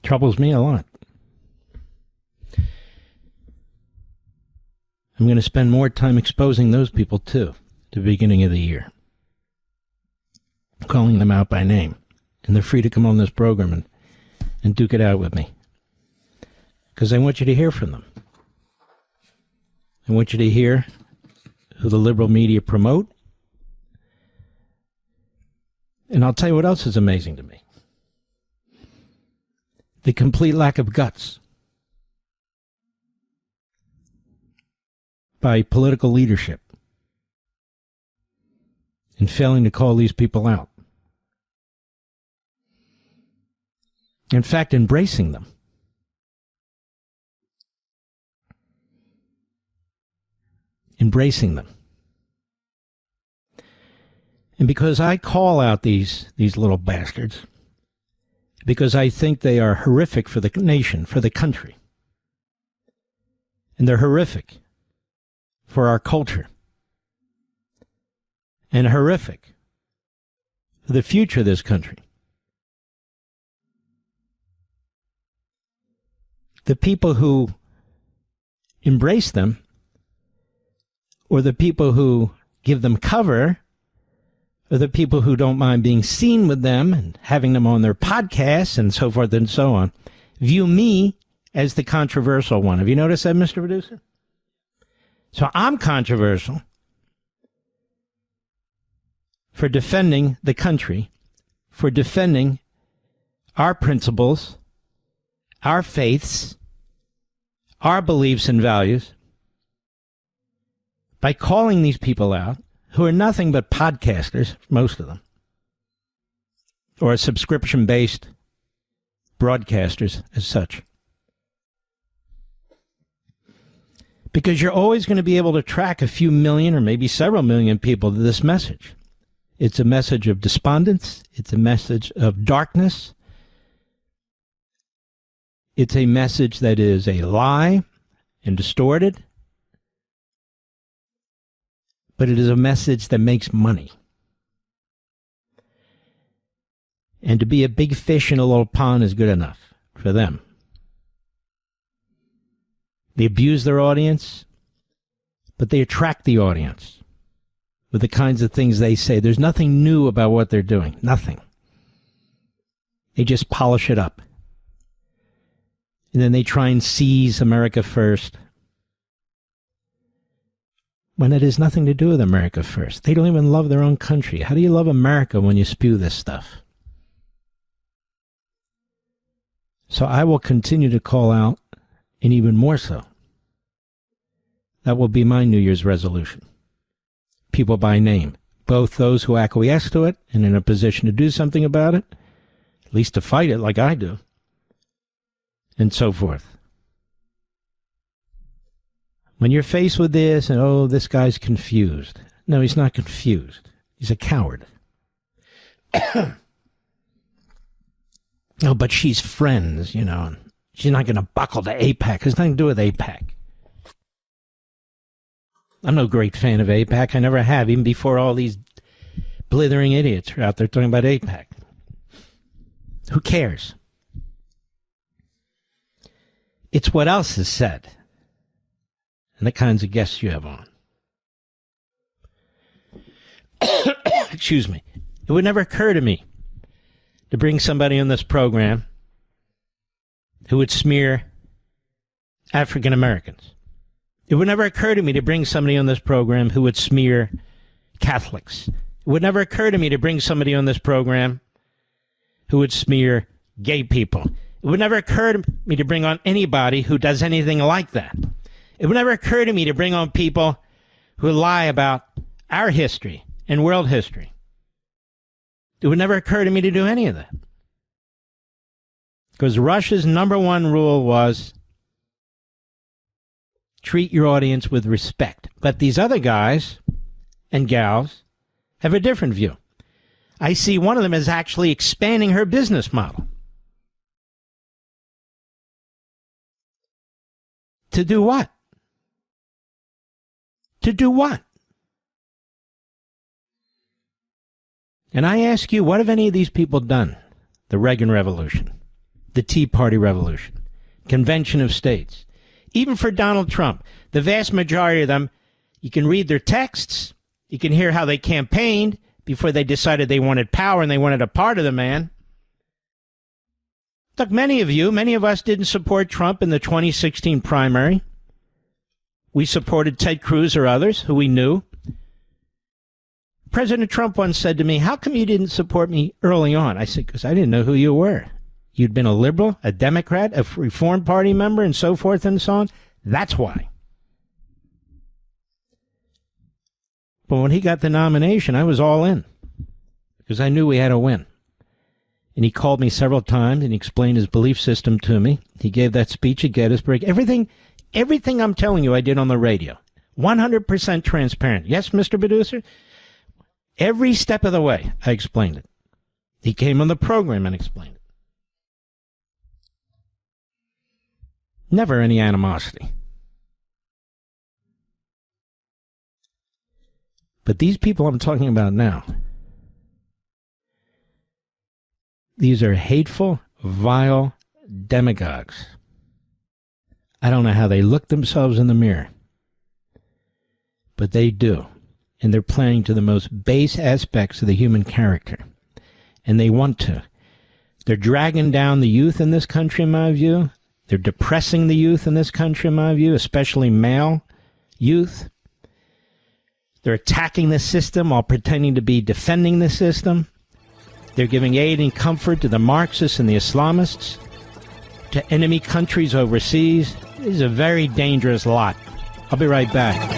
Troubles me a lot. I'm going to spend more time exposing those people, too, at the beginning of the year. Calling them out by name. And they're free to come on this program and duke it out with me. Because I want you to hear from them. I want you to hear who the liberal media promote. And I'll tell you what else is amazing to me. The complete lack of guts by political leadership in failing to call these people out. In fact, embracing them. Embracing them. And because I call out these little bastards, because I think they are horrific for the nation, for the country, and they're horrific for our culture, and horrific for the future of this country. The people who embrace them, or the people who give them cover, or the people who don't mind being seen with them and having them on their podcasts and so forth and so on, view me as the controversial one. Have you noticed that, Mr. Producer? So I'm controversial for defending the country, for defending our principles, our faiths, our beliefs and values, by calling these people out, who are nothing but podcasters, most of them, or subscription-based broadcasters as such. Because you're always going to be able to track a few million or maybe several million people to this message. It's a message of despondence. It's a message of darkness. It's a message that is a lie and distorted. But it is a message that makes money. And to be a big fish in a little pond is good enough for them. They abuse their audience, but they attract the audience with the kinds of things they say. There's nothing new about what they're doing. Nothing. They just polish it up. And then they try and seize America first, when it has nothing to do with America first. They don't even love their own country. How do you love America when you spew this stuff? So I will continue to call out, and even more so. That will be my New Year's resolution. People by name, both those who acquiesce to it and in a position to do something about it, at least to fight it like I do, and so forth. When you're faced with this, and oh, this guy's confused. No, he's not confused. He's a coward. Oh, but she's friends, you know. She's not going to buckle to AIPAC. It has nothing to do with AIPAC. I'm no great fan of AIPAC. I never have, even before all these blithering idiots are out there talking about AIPAC. Who cares? It's what else is said and the kinds of guests you have on. Excuse me. It would never occur to me to bring somebody on this program who would smear African Americans. It would never occur to me to bring somebody on this program who would smear Catholics. It would never occur to me to bring somebody on this program who would smear gay people. It would never occur to me to bring on anybody who does anything like that. It would never occur to me to bring on people who lie about our history and world history. It would never occur to me to do any of that. Because Rush's number one rule was treat your audience with respect. But these other guys and gals have a different view. I see one of them as actually expanding her business model. To do what? To do what? And I ask you, what have any of these people done? The Reagan Revolution, the Tea Party Revolution, Convention of States. Even for Donald Trump, the vast majority of them, you can read their texts, you can hear how they campaigned before they decided they wanted power and they wanted a part of the man. Look, many of us didn't support Trump in the 2016 primary. We supported Ted Cruz or others who we knew. President Trump once said to me, how come you didn't support me early on? I said, because I didn't know who you were. You'd been a liberal, a Democrat, a Reform Party member, and so forth and so on. That's why. But when he got the nomination, I was all in because I knew we had to win. And he called me several times and he explained his belief system to me. He gave that speech at Gettysburg. Everything I'm telling you I did on the radio. 100% transparent. Yes, Mr. Producer? Every step of the way, I explained it. He came on the program and explained it. Never any animosity. But these people I'm talking about now, these are hateful, vile demagogues. I don't know how they look themselves in the mirror, but they do. And they're playing to the most base aspects of the human character. And they want to. They're dragging down the youth in this country, in my view. They're depressing the youth in this country, in my view, especially male youth. They're attacking the system while pretending to be defending the system. They're giving aid and comfort to the Marxists and the Islamists, to enemy countries overseas. This is a very dangerous lot. I'll be right back.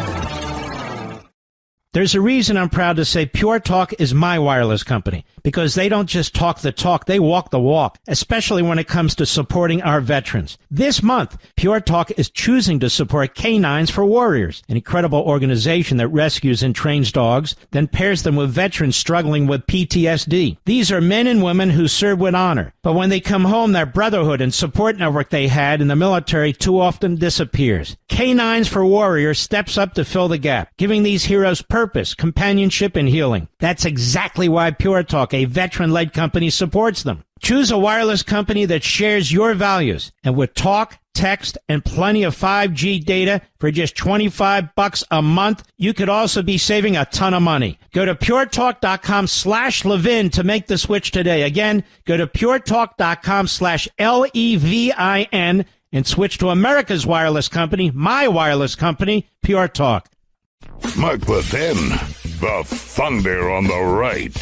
There's a reason I'm proud to say Pure Talk is my wireless company, because they don't just talk the talk, they walk the walk, especially when it comes to supporting our veterans. This month, Pure Talk is choosing to support Canines for Warriors, an incredible organization that rescues and trains dogs, then pairs them with veterans struggling with PTSD. These are men and women who serve with honor, but when they come home, their brotherhood and support network they had in the military too often disappears. Canines for Warriors steps up to fill the gap, giving these heroes purpose, companionship, and healing. That's exactly why Pure Talk, a veteran-led company, supports them. Choose a wireless company that shares your values. And with talk, text, and plenty of 5G data for just $25 a month, you could also be saving a ton of money. Go to puretalk.com/Levin to make the switch today. Again, go to puretalk.com/LEVIN and switch to America's wireless company, my wireless company, Pure Talk. Mark Levin, the thunder on the right.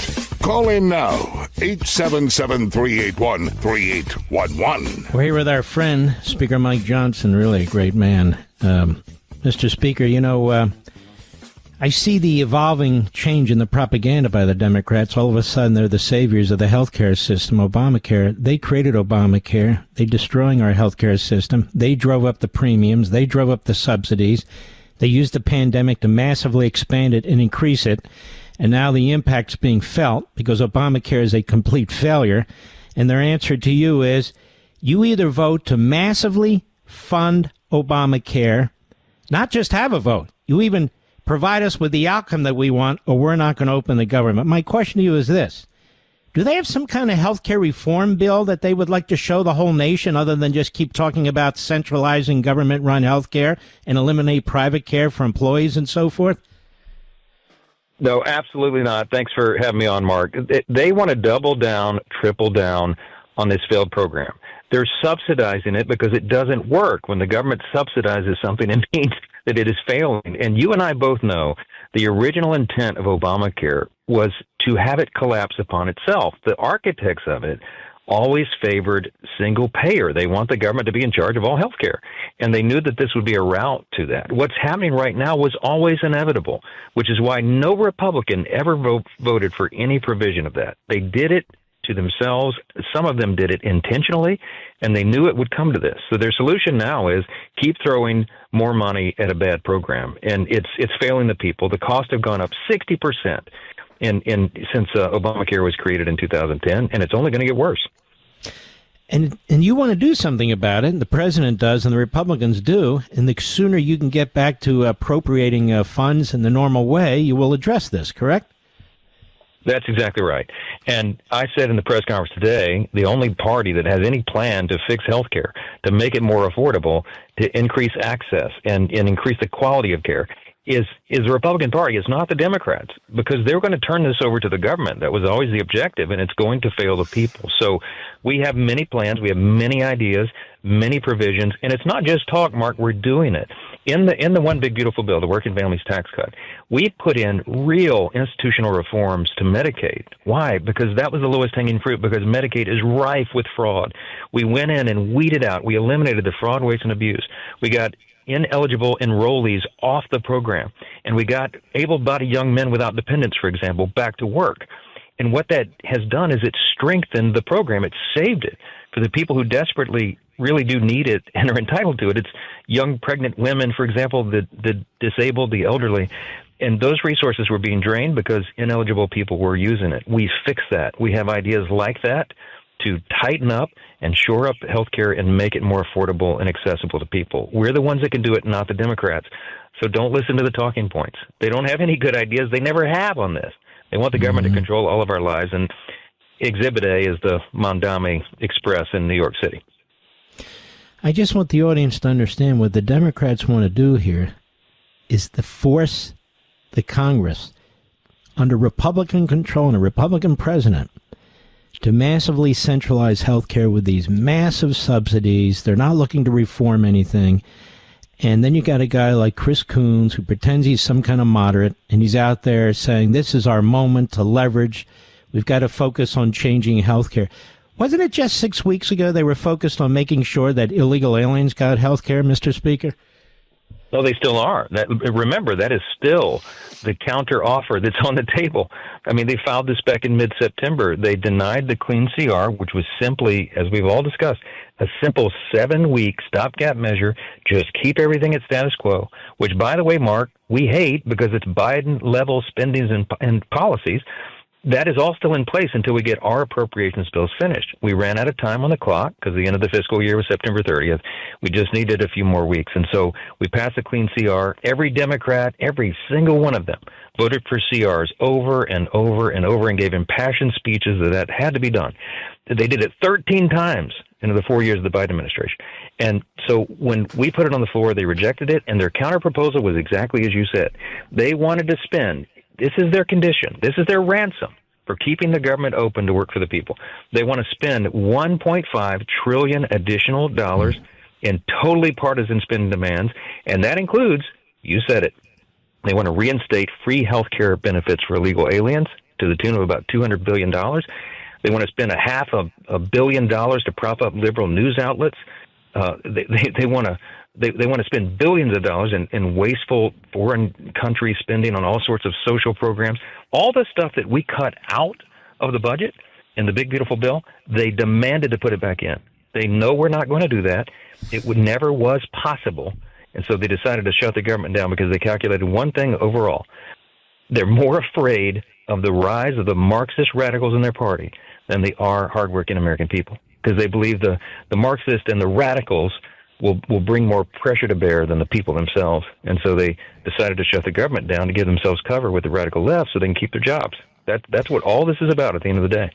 Call in now, 877-381-3811. We're here with our friend, Speaker Mike Johnson, really a great man. Mr. Speaker, I see the evolving change in the propaganda by the Democrats. All of a sudden, they're the saviors of the healthcare system, Obamacare. They created Obamacare. They're destroying our healthcare system. They drove up the premiums. They drove up the subsidies. They used the pandemic to massively expand it and increase it. And now the impact's being felt because Obamacare is a complete failure. And their answer to you is, you either vote to massively fund Obamacare, not just have a vote, you even provide us with the outcome that we want, or we're not going to open the government. My question to you is this. Do they have some kind of health care reform bill that they would like to show the whole nation other than just keep talking about centralizing government-run health care and eliminate private care for employees and so forth? No, absolutely not. Thanks for having me on, Mark. They want to double down, triple down on this failed program. They're subsidizing it because it doesn't work. When the government subsidizes something, it means that it is failing. And you and I both know the original intent of Obamacare was to have it collapse upon itself. The architects of it always favored single payer. They want the government to be in charge of all health care. And they knew that this would be a route to that. What's happening right now was always inevitable, which is why no Republican ever voted for any provision of that. They did it to themselves. Some of them did it intentionally, and they knew it would come to this. So their solution now is keep throwing more money at a bad program, and it's failing the people. The costs have gone up 60% since Obamacare was created in 2010, and it's only going to get worse. And you want to do something about it, and the president does, and the Republicans do, and the sooner you can get back to appropriating funds in the normal way, you will address this, correct? That's exactly right. And I said in the press conference today, the only party that has any plan to fix health care, to make it more affordable, to increase access and increase the quality of care is the Republican Party. It's not the Democrats, because they're going to turn this over to the government. That was always the objective, and it's going to fail the people. So we have many plans. We have many ideas, many provisions, and it's not just talk, Mark. We're doing it. In the One Big Beautiful Bill, the Working Families Tax Cut, we put in real institutional reforms to Medicaid. Why? Because that was the lowest hanging fruit, because Medicaid is rife with fraud. We went in and weeded out. We eliminated the fraud, waste, and abuse. We got ineligible enrollees off the program, and we got able-bodied young men without dependents, for example, back to work. And what that has done is it's strengthened the program. It's saved it for the people who desperately really do need it and are entitled to it. It's young pregnant women, for example, the disabled, the elderly. And those resources were being drained because ineligible people were using it. We fixed that. We have ideas like that to tighten up and shore up healthcare and make it more affordable and accessible to people. We're the ones that can do it, not the Democrats. So don't listen to the talking points. They don't have any good ideas. They never have on this. They want the government to control all of our lives. And Exhibit A is the Mondami Express in New York City. I just want the audience to understand what the Democrats want to do here is to force the Congress under Republican control and a Republican president to massively centralize health care with these massive subsidies. They're not looking to reform anything. And then you got a guy like Chris Coons who pretends he's some kind of moderate, and he's out there saying this is our moment to leverage. We've got to focus on changing health care. Wasn't it just 6 weeks ago they were focused on making sure that illegal aliens got health care, Mr. Speaker? No, they still are. Remember, that is still the counter offer that's on the table. I mean, they filed this back in mid-September. They denied the clean CR, which was simply, as we've all discussed, a simple 7-week stopgap measure. Just keep everything at status quo, which, by the way, Mark, we hate because it's Biden-level spendings and policies. That is all still in place until we get our appropriations bills finished. We ran out of time on the clock because the end of the fiscal year was September 30th. We just needed a few more weeks. And so we passed a clean CR. Every Democrat, every single one of them, voted for CRs over and over and over and gave impassioned speeches that had to be done. They did it 13 times in the 4 years of the Biden administration. And so when we put it on the floor, they rejected it, and their counterproposal was exactly as you said. They wanted to spend. This is their condition. This is their ransom for keeping the government open to work for the people. They want to spend $1.5 trillion additional dollars in totally partisan spending demands, and that includes, you said it, they want to reinstate free health care benefits for illegal aliens to the tune of about $200 billion. They want to spend $500 million to prop up liberal news outlets. They want to spend billions of dollars in wasteful foreign country spending on all sorts of social programs. All the stuff that we cut out of the budget in the big, beautiful bill, they demanded to put it back in. They know we're not going to do that. It never was possible. And so they decided to shut the government down because they calculated one thing overall. They're more afraid of the rise of the Marxist radicals in their party than they are hardworking American people, because they believe the Marxists and the radicals will bring more pressure to bear than the people themselves. And so they decided to shut the government down to give themselves cover with the radical left so they can keep their jobs. That's what all this is about at the end of the day.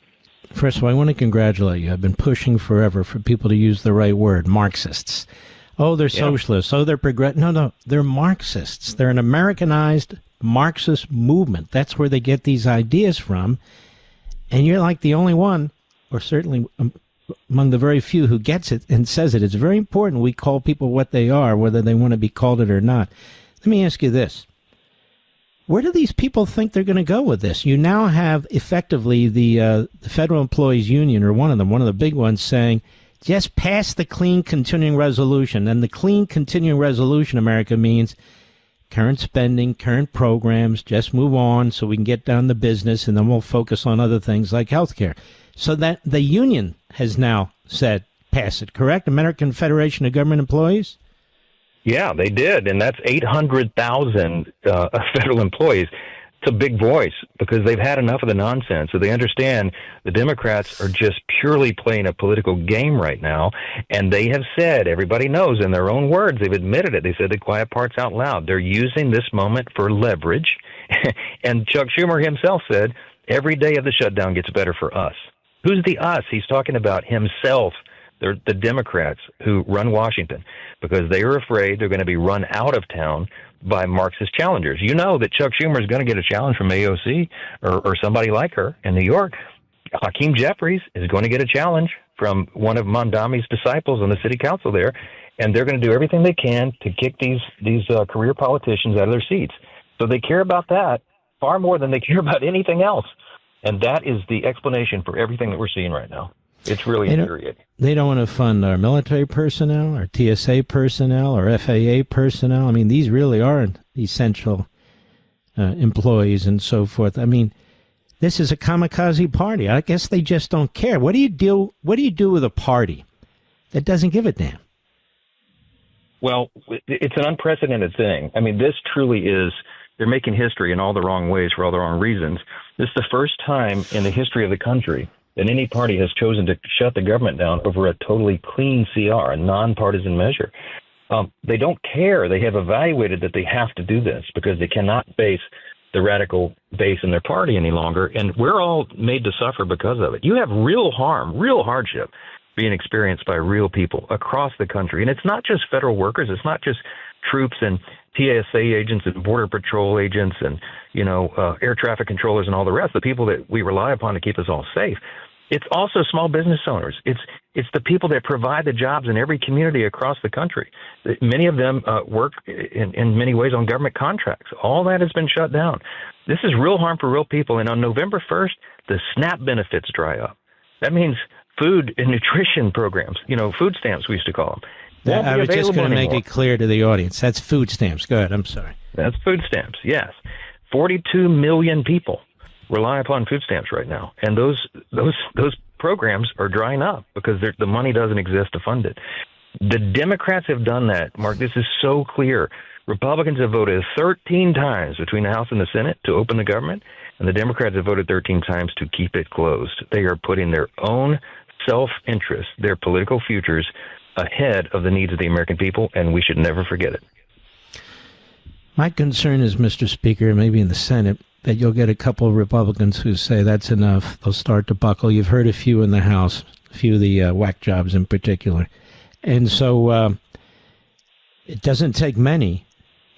First of all, I want to congratulate you. I've been pushing forever for people to use the right word, Marxists. Oh, they're socialists. Oh, they're progressive. No, they're Marxists. They're an Americanized Marxist movement. That's where they get these ideas from. And you're like the only one, or certainly among the very few who gets it and says it. It's very important we call people what they are, whether they want to be called it or not. Let me ask you this. Where do these people think they're going to go with this? You now have effectively the Federal Employees Union, or one of the big ones, saying, just pass the clean continuing resolution. And the clean continuing resolution, America, means current spending, current programs, just move on so we can get down to business, and then we'll focus on other things like health care. So that the union has now said, pass it, correct? American Federation of Government Employees? Yeah, they did, and that's 800,000 federal employees. It's a big voice because they've had enough of the nonsense. So they understand the Democrats are just purely playing a political game right now, and they have said, everybody knows in their own words, they've admitted it. They said the quiet parts out loud. They're using this moment for leverage, and Chuck Schumer himself said, every day of the shutdown gets better for us. Who's the us? He's talking about himself. They're the Democrats who run Washington, because they are afraid they're going to be run out of town by Marxist challengers. You know that Chuck Schumer is going to get a challenge from AOC or somebody like her in New York. Hakeem Jeffries is going to get a challenge from one of Mondami's disciples on the city council there, and they're going to do everything they can to kick these career politicians out of their seats. So they care about that far more than they care about anything else. And that is the explanation for everything that we're seeing right now. It's really infuriating. They don't want to fund our military personnel, our TSA personnel, or FAA personnel. I mean, these really are essential employees and so forth. I mean, this is a kamikaze party. I guess they just don't care. What do you do with a party that doesn't give a damn? Well, it's an unprecedented thing. I mean, this truly is, they're making history in all the wrong ways for all the wrong reasons. This is the first time in the history of the country that any party has chosen to shut the government down over a totally clean CR, a nonpartisan measure. They don't care. They have evaluated that they have to do this because they cannot face the radical base in their party any longer, and we're all made to suffer because of it. You have real harm, real hardship being experienced by real people across the country. And it's not just federal workers. It's not just troops and TSA agents and Border Patrol agents and, air traffic controllers and all the rest, the people that we rely upon to keep us all safe. It's also small business owners. It's the people that provide the jobs in every community across the country. Many of them work in many ways on government contracts. All that has been shut down. This is real harm for real people. And on November 1st, the SNAP benefits dry up. That means food and nutrition programs, food stamps we used to call them. I was just going to make it clear to the audience. That's food stamps. Go ahead. I'm sorry. That's food stamps, yes. 42 million people rely upon food stamps right now. And those programs are drying up because the money doesn't exist to fund it. The Democrats have done that, Mark. This is so clear. Republicans have voted 13 times between the House and the Senate to open the government, and the Democrats have voted 13 times to keep it closed. They are putting their own self-interest, their political futures, ahead of the needs of the American people, and we should never forget it. My concern is, Mr. Speaker, maybe in the Senate, that you'll get a couple of Republicans who say that's enough. They'll start to buckle. You've heard a few in the House, a few of the whack jobs in particular. And so it doesn't take many,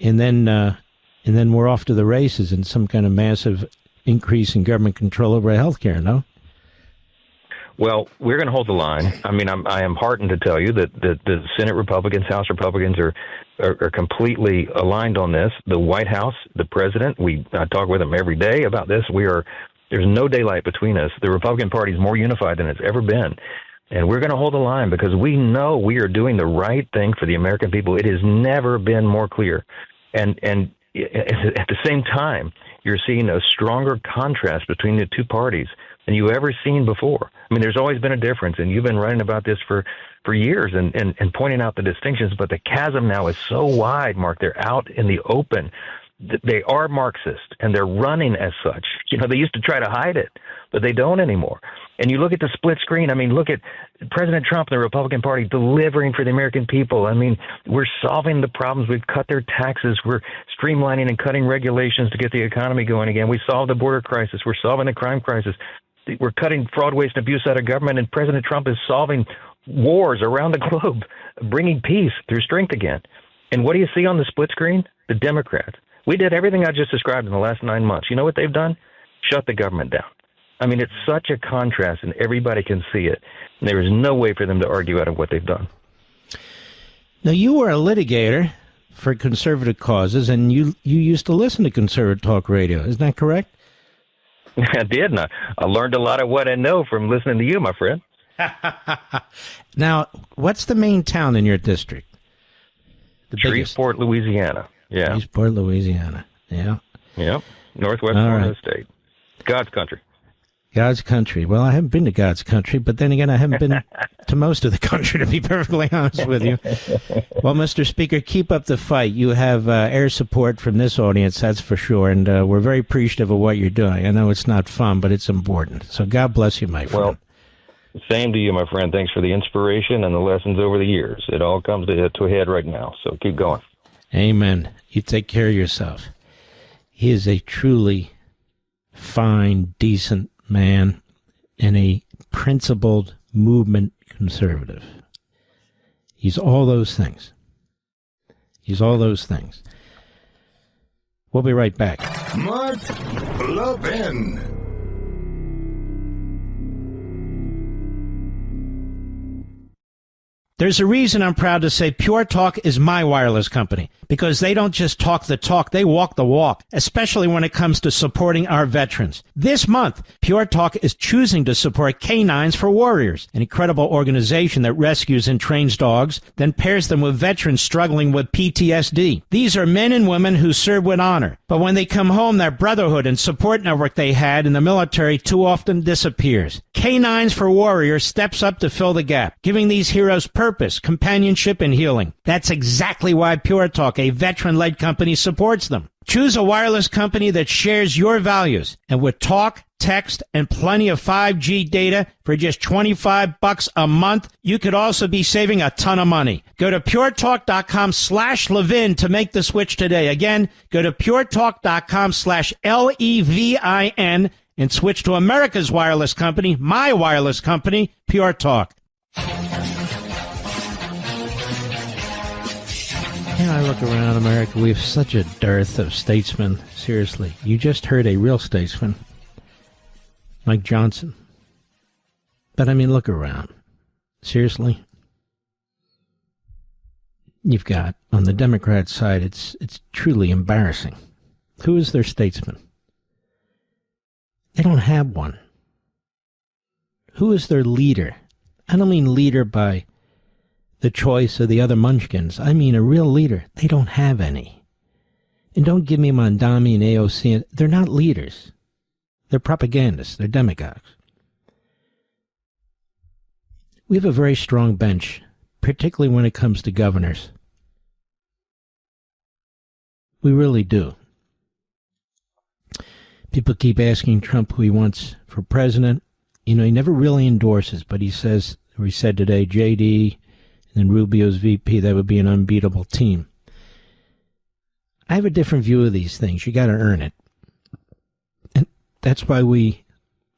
and then we're off to the races in some kind of massive increase in government control over health care, no? Well, we're going to hold the line. I mean, I am heartened to tell you that the Senate Republicans, House Republicans are completely aligned on this. The White House, the president, I talk with them every day about this. We are There's no daylight between us. The Republican Party is more unified than it's ever been. And we're going to hold the line because we know we are doing the right thing for the American people. It has never been more clear. And at the same time, you're seeing a stronger contrast between the two parties than you ever seen before. I mean, there's always been a difference, and you've been writing about this for years and pointing out the distinctions, but the chasm now is so wide, Mark. They're out in the open. They are Marxist, and they're running as such. You know, they used to try to hide it, but they don't anymore. And you look at the split screen. I mean, look at President Trump and the Republican Party delivering for the American people. I mean, we're solving the problems. We've cut their taxes. We're streamlining and cutting regulations to get the economy going again. We solved the border crisis. We're solving the crime crisis. We're cutting fraud, waste, and abuse out of government, and President Trump is solving wars around the globe, bringing peace through strength again. And what do you see on the split screen? The Democrats. We did everything I just described in the last 9 months. You know what they've done? Shut the government down. I mean, it's such a contrast, and everybody can see it. And there is no way for them to argue out of what they've done. Now, you were a litigator for conservative causes, and you used to listen to conservative talk radio. Isn't that correct? I did, and I learned a lot of what I know from listening to you, my friend. Now, what's the main town in your district? Shreveport, Louisiana. Yeah. Shreveport, Louisiana. Yeah. Yep. Northwest corner of the state. God's country. God's country. Well, I haven't been to God's country, but then again, I haven't been to most of the country, to be perfectly honest with you. Well, Mr. Speaker, keep up the fight. You have air support from this audience, that's for sure, and we're very appreciative of what you're doing. I know it's not fun, but it's important. So God bless you, my friend. Well, same to you, my friend. Thanks for the inspiration and the lessons over the years. It all comes to a head right now, so keep going. Amen. You take care of yourself. He is a truly fine, decent man and a principled movement conservative. He's all those things. He's all those things. We'll be right back. Mark Levin. There's a reason I'm proud to say Pure Talk is my wireless company, because they don't just talk the talk, they walk the walk, especially when it comes to supporting our veterans. This month, Pure Talk is choosing to support Canines for Warriors, an incredible organization that rescues and trains dogs, then pairs them with veterans struggling with PTSD. These are men and women who serve with honor, but when they come home, their brotherhood and support network they had in the military too often disappears. Canines for Warriors steps up to fill the gap, giving these heroes purpose, companionship, and healing. That's exactly why Pure Talk, a veteran-led company, supports them. Choose a wireless company that shares your values, and with talk, text, and plenty of 5G data for just $25 a month, you could also be saving a ton of money. Go to puretalk.com/Levin to make the switch today. Again, go to puretalk.com/LEVIN and switch to America's wireless company, my wireless company, Pure Talk. I look around America, we have such a dearth of statesmen. Seriously, you just heard a real statesman, Mike Johnson. But I mean, look around. Seriously. You've got, on the Democrat side, it's truly embarrassing. Who is their statesman? They don't have one. Who is their leader? I don't mean leader by the choice of the other munchkins. I mean a real leader. They don't have any. And don't give me Mondami and AOC. They're not leaders. They're propagandists. They're demagogues. We have a very strong bench, particularly when it comes to governors. We really do. People keep asking Trump who he wants for president. You know, he never really endorses, but he says, or he said today, JD and Rubio's VP, that would be an unbeatable team. I have a different view of these things. You got to earn it. And that's why we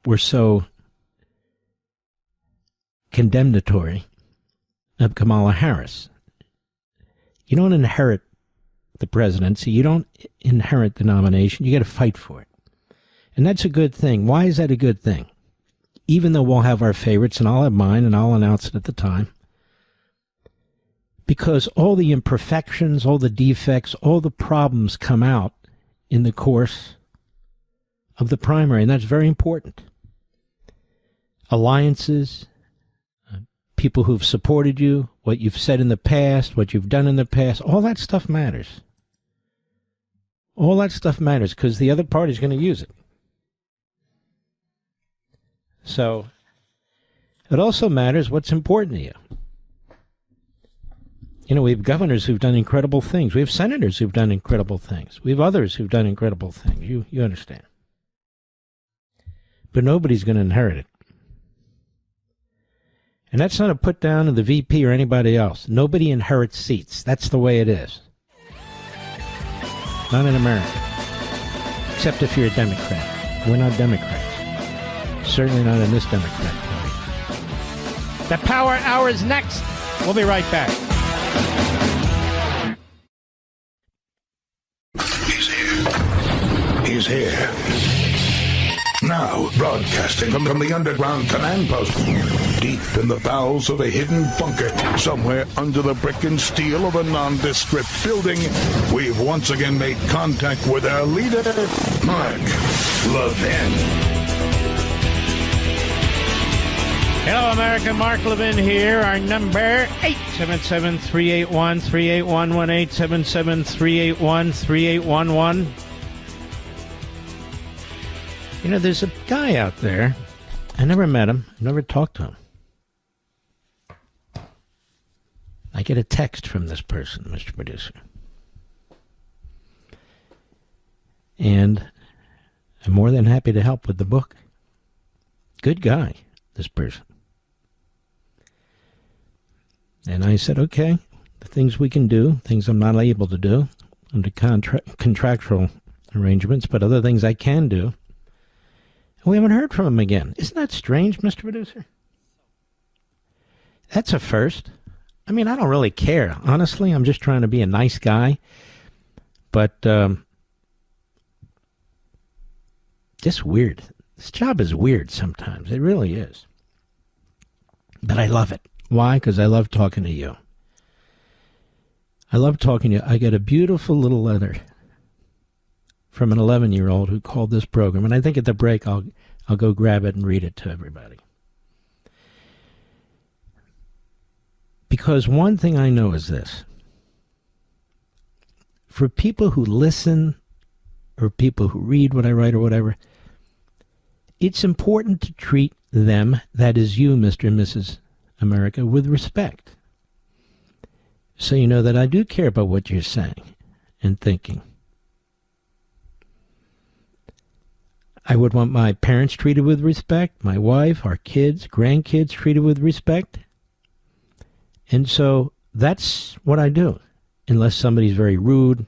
were so condemnatory of Kamala Harris. You don't inherit the presidency. You don't inherit the nomination. You got to fight for it. And that's a good thing. Why is that a good thing? Even though we'll have our favorites, and I'll have mine, and I'll announce it at the time. Because all the imperfections, all the defects, all the problems come out in the course of the primary, and that's very important. Alliances, people who've supported you, what you've said in the past, what you've done in the past, all that stuff matters. All that stuff matters because the other party's going to use it. So it also matters what's important to you. You know, we have governors who've done incredible things. We have senators who've done incredible things. We have others who've done incredible things. You understand. But nobody's going to inherit it. And that's not a put down to the VP or anybody else. Nobody inherits seats. That's the way it is. Not in America. Except if you're a Democrat. We're not Democrats. Certainly not in this Democrat Party. The Power Hour is next. We'll be right back. He's here. Now, broadcasting from the underground command post, deep in the bowels of a hidden bunker, somewhere under the brick and steel of a nondescript building, we've once again made contact with our leader, Mark Levin. Hello, America. Mark Levin here. Our number, 877-381-3811, 877-381-3811. You know, there's a guy out there. I never met him. I never talked to him. I get a text from this person, Mr. Producer. And I'm more than happy to help with the book. Good guy, this person. And I said, okay, the things we can do, things I'm not able to do under contractual arrangements, but other things I can do. We haven't heard from him again. Isn't that strange, Mr. Producer? That's a first. I mean, I don't really care. Honestly, I'm just trying to be a nice guy. But just weird. This job is weird sometimes. It really is. But I love it. Why? Because I love talking to you. I love talking to you. I got a beautiful little letter from an 11-year-old who called this program, and I think at the break I'll go grab it and read it to everybody. Because one thing I know is this. For people who listen or people who read what I write or whatever, it's important to treat them, that is you, Mr. and Mrs. America, with respect. So you know that I do care about what you're saying and thinking. I would want my parents treated with respect, my wife, our kids, grandkids treated with respect. And so that's what I do. Unless somebody's very rude,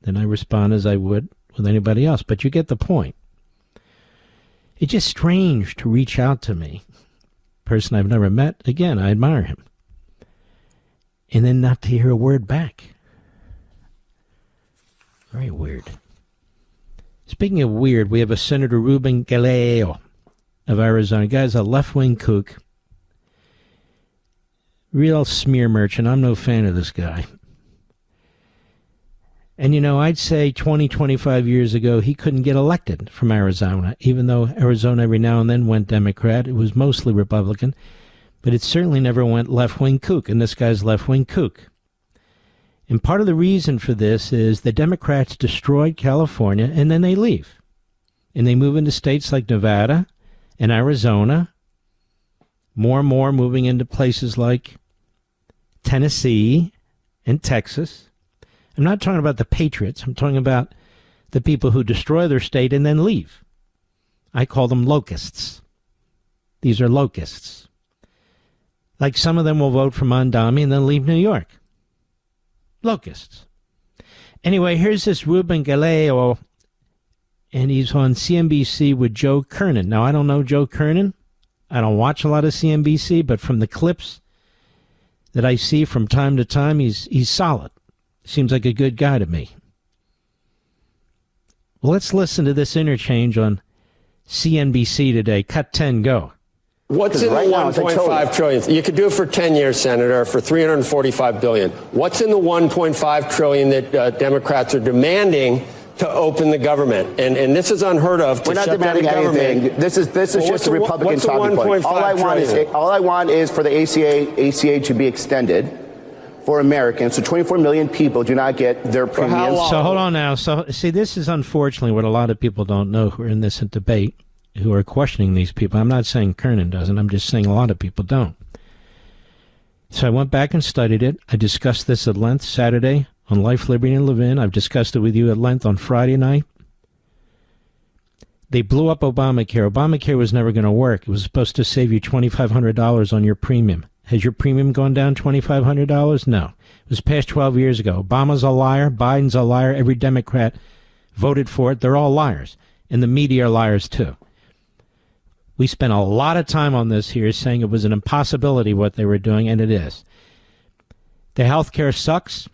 then I respond as I would with anybody else. But you get the point. It's just strange to reach out to me. Person I've never met. Again, I admire him. And then not to hear a word back. Very weird. Speaking of weird, we have a Senator Ruben Galeo of Arizona. Guy's a left-wing kook. Real smear merchant. I'm no fan of this guy. And, you know, I'd say 20, 25 years ago, he couldn't get elected from Arizona, even though Arizona every now and then went Democrat. It was mostly Republican, but it certainly never went left-wing kook, and this guy's left-wing kook. And part of the reason for this is the Democrats destroyed California, and then they leave. And they move into states like Nevada and Arizona, more and more moving into places like Tennessee and Texas. I'm not talking about the patriots. I'm talking about the people who destroy their state and then leave. I call them locusts. These are locusts. Like some of them will vote for Mondami and then leave New York. Locusts. Anyway, here's this Ruben Galeo, and he's on CNBC with Joe Kernan. Now, I don't know Joe Kernan. I don't watch a lot of CNBC, but from the clips that I see from time to time, he's solid. Seems like a good guy to me. Well, let's listen to this interchange on CNBC today. Cut 10, go. What's in the 1.5 trillion? You could do it for 10 years, Senator, for $345 billion. What's in the 1.5 trillion that Democrats are demanding to open the government, and this is unheard of. We're not demanding anything. This is just a Republican talking point. All I want is for the ACA to be extended for Americans. So 24 million people do not get their premiums. So hold on now. So see, this is unfortunately what a lot of people don't know who are in this debate, who are questioning these people. I'm not saying Kernan doesn't. I'm just saying a lot of people don't. So I went back and studied it. I discussed this at length Saturday on Life, Liberty, and Levin. I've discussed it with you at length on Friday night. They blew up Obamacare. Obamacare was never going to work. It was supposed to save you $2,500 on your premium. Has your premium gone down $2,500? No. It was passed 12 years ago. Obama's a liar. Biden's a liar. Every Democrat voted for it. They're all liars. And the media are liars, too. We spent a lot of time on this here saying it was an impossibility what they were doing, and it is. The health care sucks.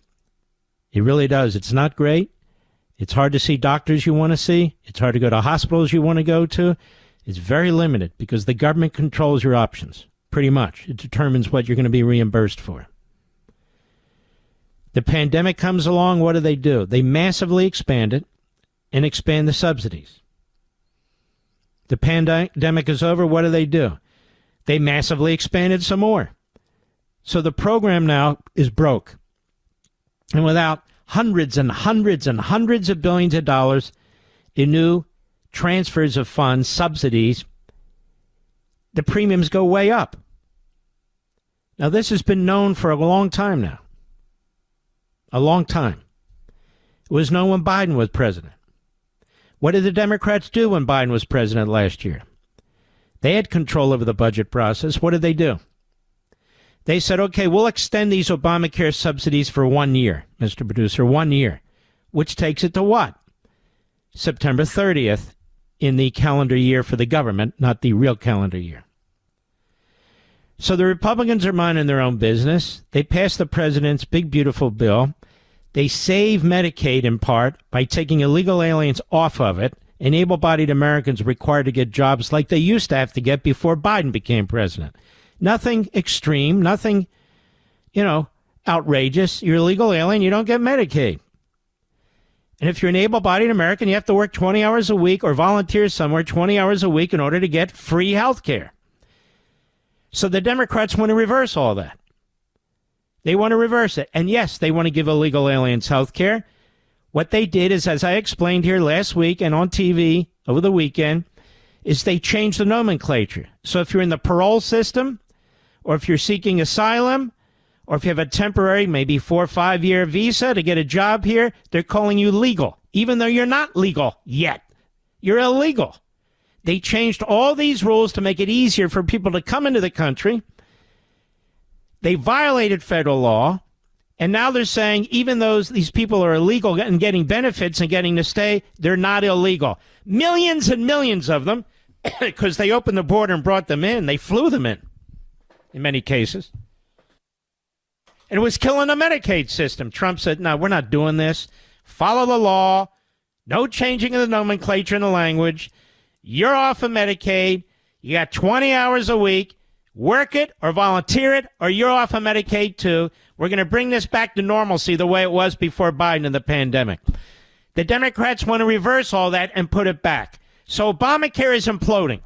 It really does. It's not great. It's hard to see doctors you want to see. It's hard to go to hospitals you want to go to. It's very limited because the government controls your options, pretty much. It determines what you're going to be reimbursed for. The pandemic comes along, what do? They massively expand it and expand the subsidies. The pandemic is over, what do? They massively expanded some more. So the program now is broke. And without hundreds and hundreds and hundreds of billions of dollars in new transfers of funds, subsidies, the premiums go way up. Now, this has been known for a long time now. A long time. It was known when Biden was president. What did the Democrats do when Biden was president last year? They had control over the budget process. What did they do? They said, okay, we'll extend these Obamacare subsidies for 1 year, Mr. Producer, 1 year, which takes it to what? September 30th in the calendar year for the government, not the real calendar year. So the Republicans are minding their own business. They passed the president's big, beautiful bill. They save Medicaid in part by taking illegal aliens off of it, and able-bodied Americans required to get jobs like they used to have to get before Biden became president. Nothing extreme, nothing, outrageous. You're a legal alien, you don't get Medicaid. And if you're an able-bodied American, you have to work 20 hours a week or volunteer somewhere 20 hours a week in order to get free health care. So the Democrats want to reverse all that. They want to reverse it. And yes, they want to give illegal aliens health care. What they did is, as I explained here last week and on TV over the weekend, is they changed the nomenclature. So if you're in the parole system, or if you're seeking asylum, or if you have a temporary, maybe 4 or 5 year visa to get a job here, they're calling you legal, even though you're not legal yet. You're illegal. They changed all these rules to make it easier for people to come into the country. They violated federal law, and now they're saying even though these people are illegal and getting benefits and getting to stay, they're not illegal. Millions and millions of them, because they opened the border and brought them in. They flew them in many cases. And it was killing the Medicaid system. Trump said, no, we're not doing this. Follow the law. No changing of the nomenclature and the language. You're off of Medicaid. You got 20 hours a week. Work it or volunteer it, or you're off of Medicaid too. We're going to bring this back to normalcy the way it was before Biden and the pandemic. The Democrats want to reverse all that and put it back. So Obamacare is imploding.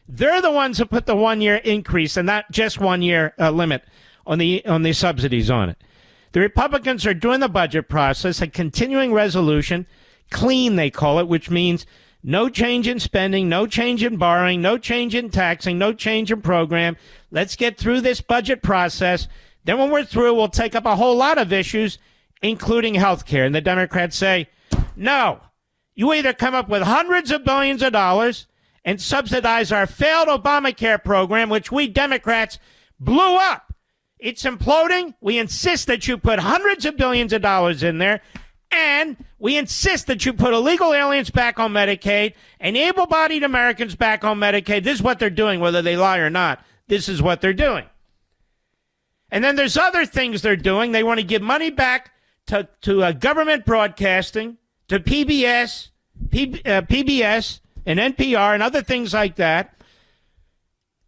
They're the ones who put the 1 year increase and not just 1 year limit on the subsidies on it. The Republicans are doing the budget process, a continuing resolution, clean they call it, which means no change in spending, no change in borrowing, no change in taxing, no change in program. Let's get through this budget process. Then when we're through, we'll take up a whole lot of issues, including health care. And the Democrats say, no, you either come up with hundreds of billions of dollars and subsidize our failed Obamacare program, which we Democrats blew up. It's imploding. We insist that you put hundreds of billions of dollars in there. And we insist that you put illegal aliens back on Medicaid and able-bodied Americans back on Medicaid. This is what they're doing, whether they lie or not. This is what they're doing. And then there's other things they're doing. They want to give money back to government broadcasting, to PBS and NPR and other things like that.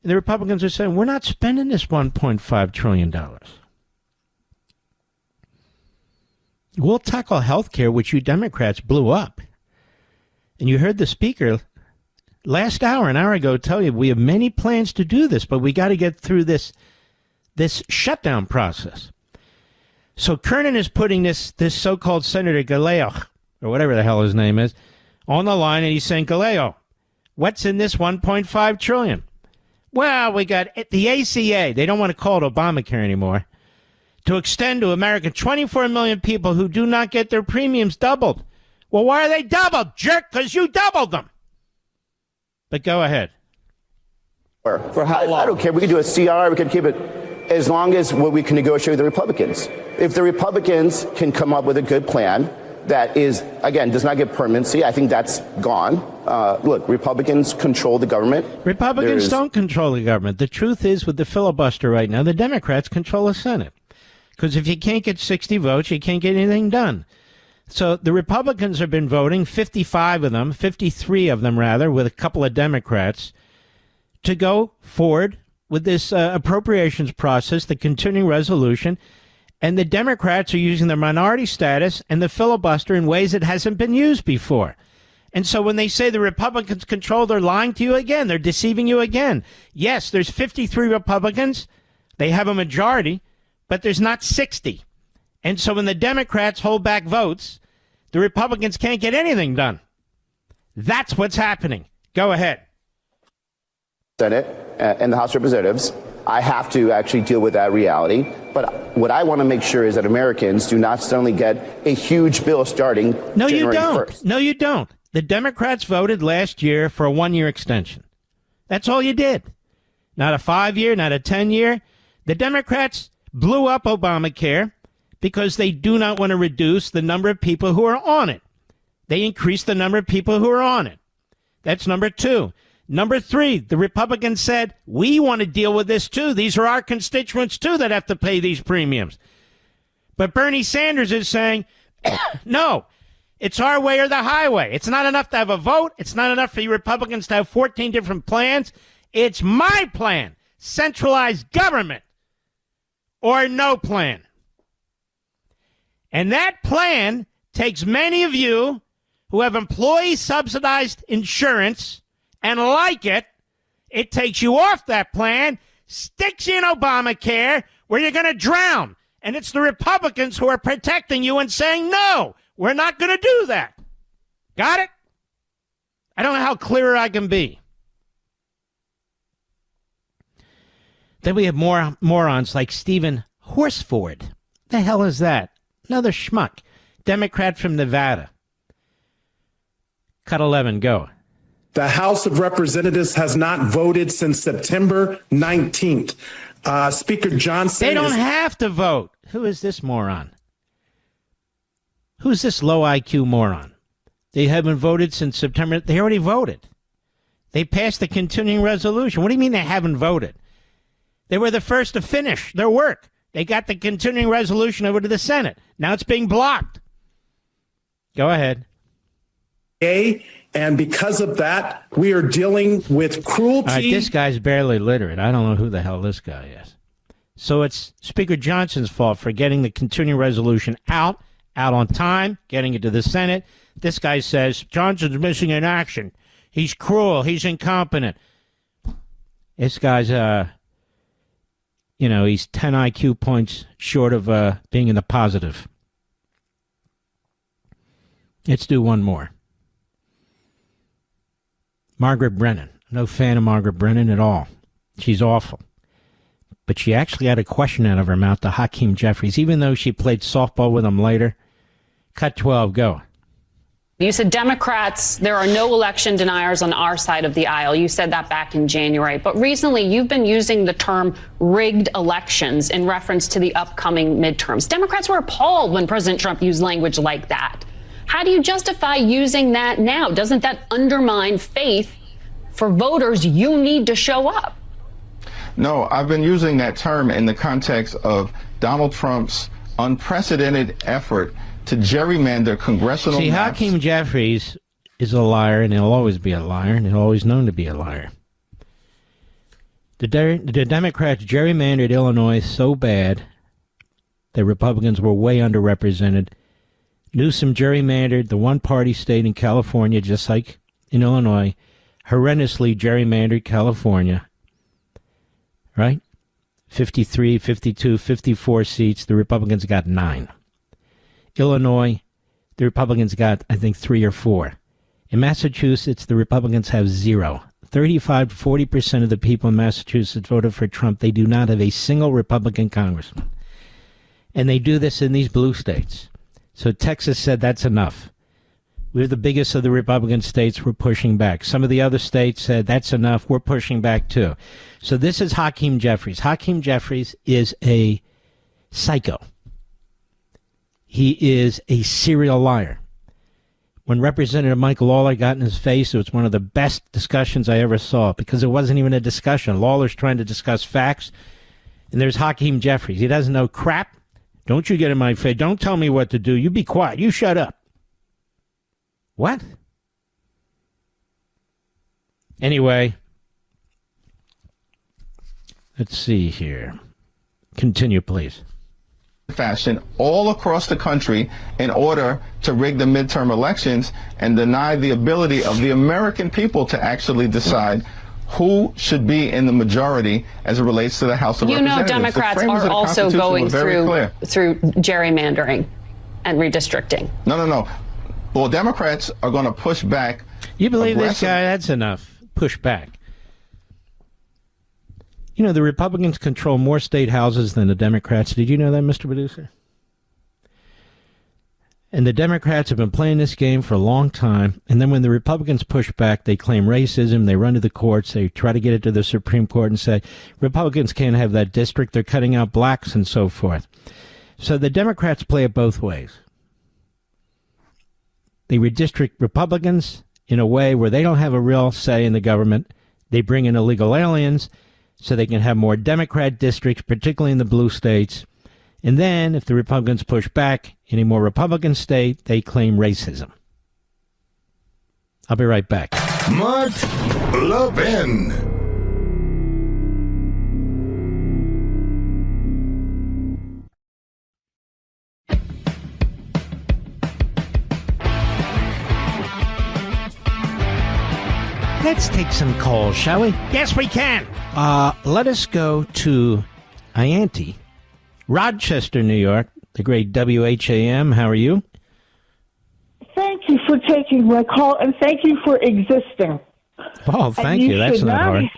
And the Republicans are saying, we're not spending this $1.5 trillion. We'll tackle health care, which you Democrats blew up. And you heard the speaker last hour, an hour ago, tell you we have many plans to do this, but we got to get through this shutdown process. So Kernan is putting this so-called Senator Galeo, or whatever the hell his name is, on the line, and he's saying, Galeo, what's in this $1.5 trillion? Well, we got the ACA. They don't want to call it Obamacare anymore. To extend to America 24 million people who do not get their premiums doubled. Well, why are they doubled, jerk? Because you doubled them. But go ahead. For how long? I don't care. We can do a CR. We can keep it as long as we can negotiate with the Republicans. If the Republicans can come up with a good plan that is, again, does not get permanency, I think that's gone. Look, Republicans control the government. Republicans don't control the government. The truth is, with the filibuster right now, the Democrats control the Senate. Because if you can't get 60 votes, you can't get anything done. So the Republicans have been voting, 55 of them, 53 of them rather, with a couple of Democrats, to go forward with this appropriations process, the continuing resolution. And the Democrats are using their minority status and the filibuster in ways that hasn't been used before. And so when they say the Republicans control, they're lying to you again. They're deceiving you again. Yes, there's 53 Republicans. They have a majority, but there's not 60. And so when the Democrats hold back votes, the Republicans can't get anything done. That's what's happening. Go ahead. Senate and the House of Representatives, I have to actually deal with that reality. But what I want to make sure is that Americans do not suddenly get a huge bill starting January 1st. No, you don't. The Democrats voted last year for a 1-year extension. That's all you did. Not a 5-year, not a 10-year. The Democrats blew up Obamacare because they do not want to reduce the number of people who are on it. They increased the number of people who are on it. That's number 2. Number 3, the Republicans said, we want to deal with this too. These are our constituents too that have to pay these premiums. But Bernie Sanders is saying, no, it's our way or the highway. It's not enough to have a vote. It's not enough for you Republicans to have 14 different plans. It's my plan. Centralized government or no plan. And that plan takes many of you who have employee-subsidized insurance and like it, it takes you off that plan, sticks you in Obamacare, where you're going to drown. And it's the Republicans who are protecting you and saying, no, we're not going to do that. Got it? I don't know how clearer I can be. Then we have more morons like Stephen Horsford. The hell is that? Another schmuck. Democrat from Nevada. Cut 11, go. The House of Representatives has not voted since September 19th. Speaker Johnson... They don't have to vote. Who is this moron? Who's this low IQ moron? They haven't voted since September. They already voted. They passed the continuing resolution. What do you mean they haven't voted? They were the first to finish their work. They got the continuing resolution over to the Senate. Now it's being blocked. Go ahead. And because of that, we are dealing with cruelty. All right, this guy's barely literate. I don't know who the hell this guy is. So it's Speaker Johnson's fault for getting the continuing resolution out on time, getting it to the Senate. This guy says Johnson's missing in action. He's cruel. He's incompetent. This guy's, he's 10 IQ points short of being in the positive. Let's do one more. Margaret Brennan. No fan of Margaret Brennan at all. She's awful. But she actually had a question out of her mouth to Hakeem Jeffries, even though she played softball with him later. Cut 12, go. You said Democrats, there are no election deniers on our side of the aisle. You said that back in January. But recently, you've been using the term rigged elections in reference to the upcoming midterms. Democrats were appalled when President Trump used language like that. How do you justify using that now? Doesn't that undermine faith for voters? You need to show up. No, I've been using that term in the context of Donald Trump's unprecedented effort to gerrymander congressional maps. See, Hakeem Jeffries is a liar, and he'll always be a liar, and he'll always known to be a liar. The Democrats gerrymandered Illinois so bad that Republicans were way underrepresented. Newsom gerrymandered the one-party state in California, just like in Illinois, horrendously gerrymandered California, right? 53, 52, 54 seats. The Republicans got 9. Illinois, the Republicans got, I think, 3 or 4. In Massachusetts, the Republicans have 0. 35 to 40% of the people in Massachusetts voted for Trump. They do not have a single Republican congressman. And they do this in these blue states. So Texas said that's enough. We're the biggest of the Republican states. We're pushing back. Some of the other states said that's enough. We're pushing back too. So this is Hakeem Jeffries. Hakeem Jeffries is a psycho. He is a serial liar. When Representative Michael Lawler got in his face, it was one of the best discussions I ever saw because it wasn't even a discussion. Lawler's trying to discuss facts, and there's Hakeem Jeffries. He doesn't know crap. Don't you get in my face. Don't tell me what to do. You be quiet. You shut up. What? Anyway, let's see here. Continue, please. Fashion all across the country in order to rig the midterm elections and deny the ability of the American people to actually decide who should be in the majority as it relates to the House of Representatives. You know, Democrats are also going through gerrymandering and redistricting. No. Well, Democrats are going to push back. You believe this guy? That's enough. Push back. You know, the Republicans control more state houses than the Democrats. Did you know that, Mr. Producer? And the Democrats have been playing this game for a long time. And then when the Republicans push back, they claim racism. They run to the courts. They try to get it to the Supreme Court and say, Republicans can't have that district. They're cutting out blacks and so forth. So the Democrats play it both ways. They redistrict Republicans in a way where they don't have a real say in the government. They bring in illegal aliens so they can have more Democrat districts, particularly in the blue states. And then, if the Republicans push back in a more Republican state, they claim racism. I'll be right back. Mark Levin. Let's take some calls, shall we? Yes, we can. Let us go to Ianti, Rochester, New York, the great WHAM. How are you? Thank you for taking my call, and thank you for existing. Oh, thank you. That's not hard.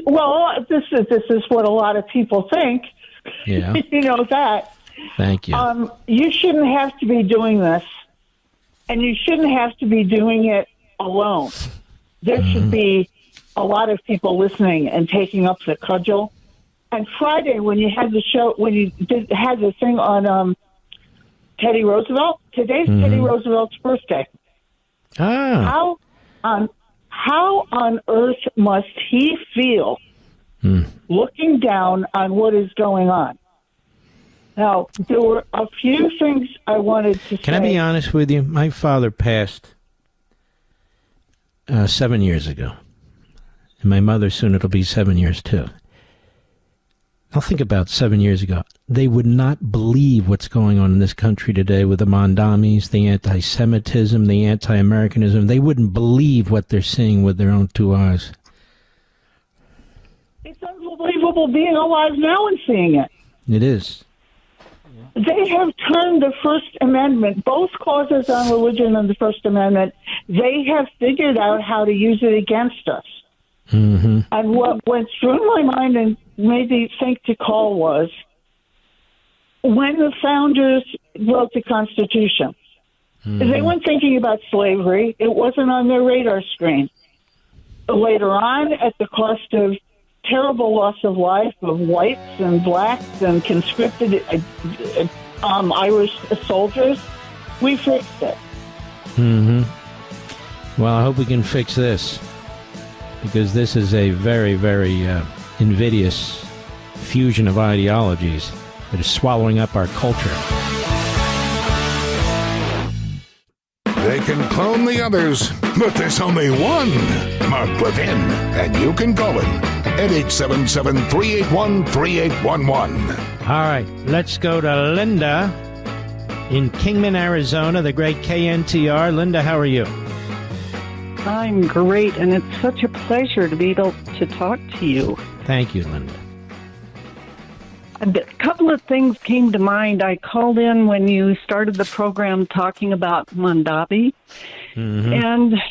Well, this is what a lot of people think. Yeah. You know that. Thank you. You shouldn't have to be doing this, and you shouldn't have to be doing it alone. There should be a lot of people listening and taking up the cudgel. And Friday, when you had the show, when you had the thing on Teddy Roosevelt, today's Teddy Roosevelt's birthday. Ah. How on earth must he feel looking down on what is going on? Now, there were a few things I wanted to say. Can I be honest with you? My father passed 7 years ago. And my mother, soon it'll be 7 years too. I'll think about 7 years ago. They would not believe what's going on in this country today with the Mondamis, the anti-Semitism, the anti-Americanism. They wouldn't believe what they're seeing with their own 2 eyes. It's unbelievable being alive now and seeing it. It is. They have turned the First Amendment, both clauses on religion and the First Amendment, they have figured out how to use it against us. Mm-hmm. And what went through my mind and made me think to call was, when the founders wrote the Constitution, they weren't thinking about slavery. It wasn't on their radar screen. Later on, at the cost of terrible loss of life of whites and blacks and conscripted Irish soldiers, we fixed it. Well, I hope we can fix this, because this is a very, very invidious fusion of ideologies that is swallowing up our culture. They can clone the others, but there's only one Mark Levin, and you can call him at 877-381-3811. All right, let's go to Linda in Kingman, Arizona, the great KNTR. Linda, how are you? I'm great, and it's such a pleasure to be able to talk to you. Thank you, Linda. A couple of things came to mind. I called in when you started the program talking about Mondavi, and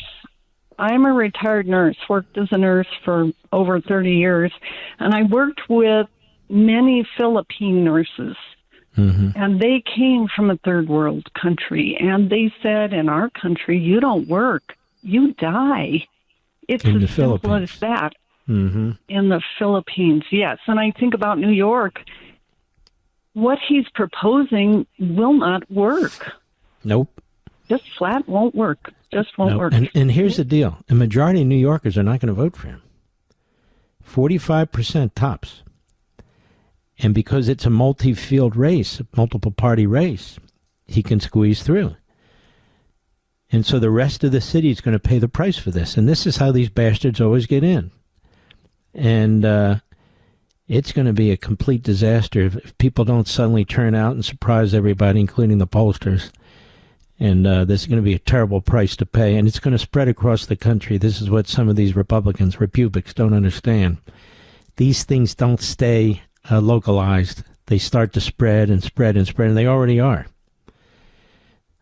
I'm a retired nurse, worked as a nurse for over 30 years, and I worked with many Philippine nurses, and they came from a third world country, and they said, in our country, you don't work, you die. It's as simple as that. In the Philippines, yes. And I think about New York. What he's proposing will not work. Nope. Just flat won't work. Just won't work. And here's the deal. A majority of New Yorkers are not going to vote for him. 45% tops. And because it's a multi-field race, a multiple party race, he can squeeze through. And so the rest of the city is going to pay the price for this. And this is how these bastards always get in. And it's going to be a complete disaster if people don't suddenly turn out and surprise everybody, including the pollsters. And this is going to be a terrible price to pay. And it's going to spread across the country. This is what some of these Republicans, Republics, don't understand. These things don't stay localized. They start to spread and spread and spread, and they already are.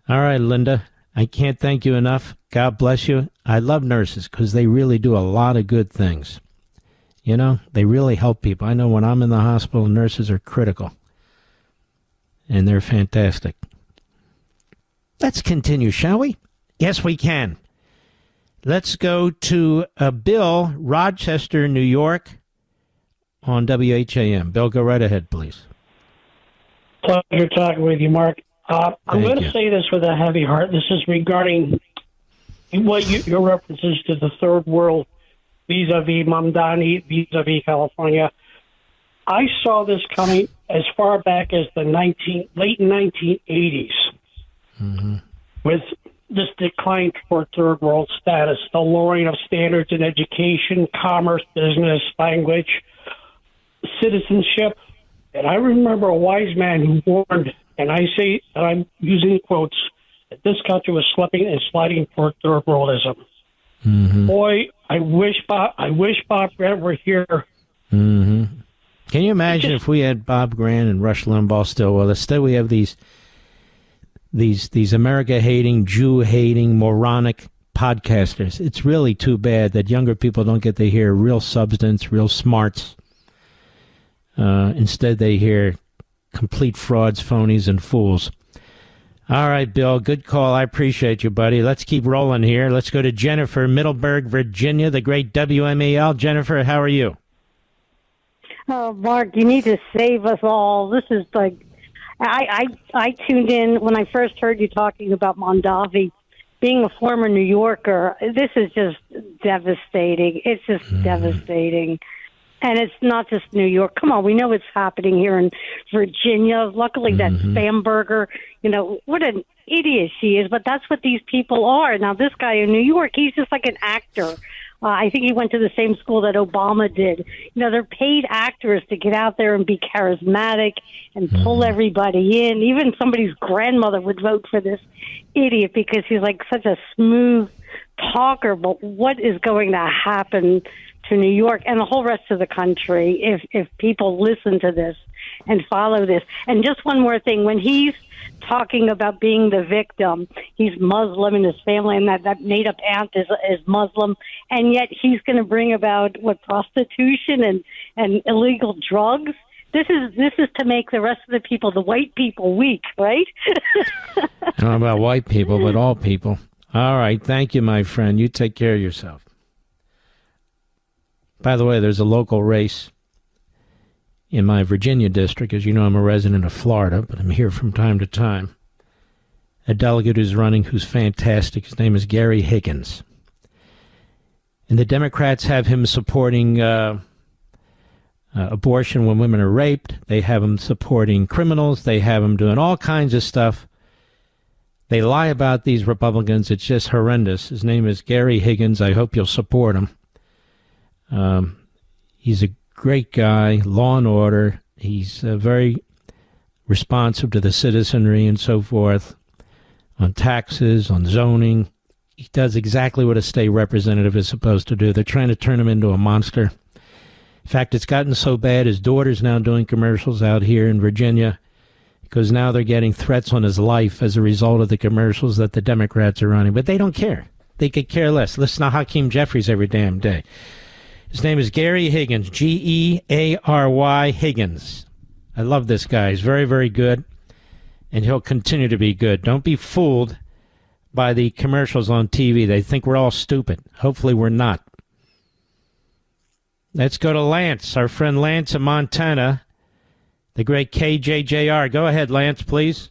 All right, Linda, I can't thank you enough. God bless you. I love nurses because they really do a lot of good things. You know, they really help people. I know when I'm in the hospital, nurses are critical. And they're fantastic. Let's continue, shall we? Yes, we can. Let's go to Bill, Rochester, New York, on WHAM. Bill, go right ahead, please. Pleasure talking with you, Mark. I'm going to say this with a heavy heart. This is regarding your references to the third world, vis-a-vis Mamdani, vis-a-vis California. I saw this coming as far back as the late 1980s with this decline toward third world status, the lowering of standards in education, commerce, business, language, citizenship. And I remember a wise man who warned, and I say, and I'm using quotes, that this country was slipping and sliding toward third worldism. Boy, I wish Bob Grant were here. Can you imagine if we had Bob Grant and Rush Limbaugh still with us? Still, we have these America-hating, Jew-hating, moronic podcasters. It's really too bad that younger people don't get to hear real substance, real smarts. Instead, they hear complete frauds, phonies, and fools. All right, Bill, good call. I appreciate you, buddy. Let's keep rolling here. Let's go to Jennifer, Middleburg, Virginia, the great WMAL. Jennifer, how are you? Oh, Mark, you need to save us all. This is like, I tuned in when I first heard you talking about Mondavi. Being a former New Yorker, this is just devastating. It's just devastating. And it's not just New York. Come on, we know it's happening here in Virginia. Luckily, that Spamberger, what an idiot she is. But that's what these people are. Now, this guy in New York, he's just like an actor. I think he went to the same school that Obama did. They're paid actors to get out there and be charismatic and pull everybody in. Even somebody's grandmother would vote for this idiot because he's like such a smooth talker. But what is going to happen to New York and the whole rest of the country if people listen to this and follow this? And just one more thing, when he's talking about being the victim, he's Muslim and his family and that made up aunt is Muslim, and yet he's going to bring about prostitution and illegal drugs. This is to make the rest of the people, the white people, weak, right? I don't know about white people, but all people. All right, thank you, my friend. You take care of yourself. By the way, there's a local race in my Virginia district. As you know, I'm a resident of Florida, but I'm here from time to time. A delegate who's running who's fantastic. His name is Gary Higgins. And the Democrats have him supporting abortion when women are raped. They have him supporting criminals. They have him doing all kinds of stuff. They lie about these Republicans. It's just horrendous. His name is Gary Higgins. I hope you'll support him. He's a great guy, law and order. He's very responsive to the citizenry and so forth, on taxes, on zoning. He does exactly what a state representative is supposed to do. They're trying to turn him into a monster. In fact, it's gotten so bad, his daughter's now doing commercials out here in Virginia because now they're getting threats on his life as a result of the commercials that the Democrats are running. But they don't care. They could care less. Listen to Hakeem Jeffries every damn day. His name is Gary Higgins, Geary Higgins. I love this guy. He's very, very good, and he'll continue to be good. Don't be fooled by the commercials on TV. They think we're all stupid. Hopefully we're not. Let's go to Lance, our friend Lance in Montana, the great KJJR. Go ahead, Lance, please.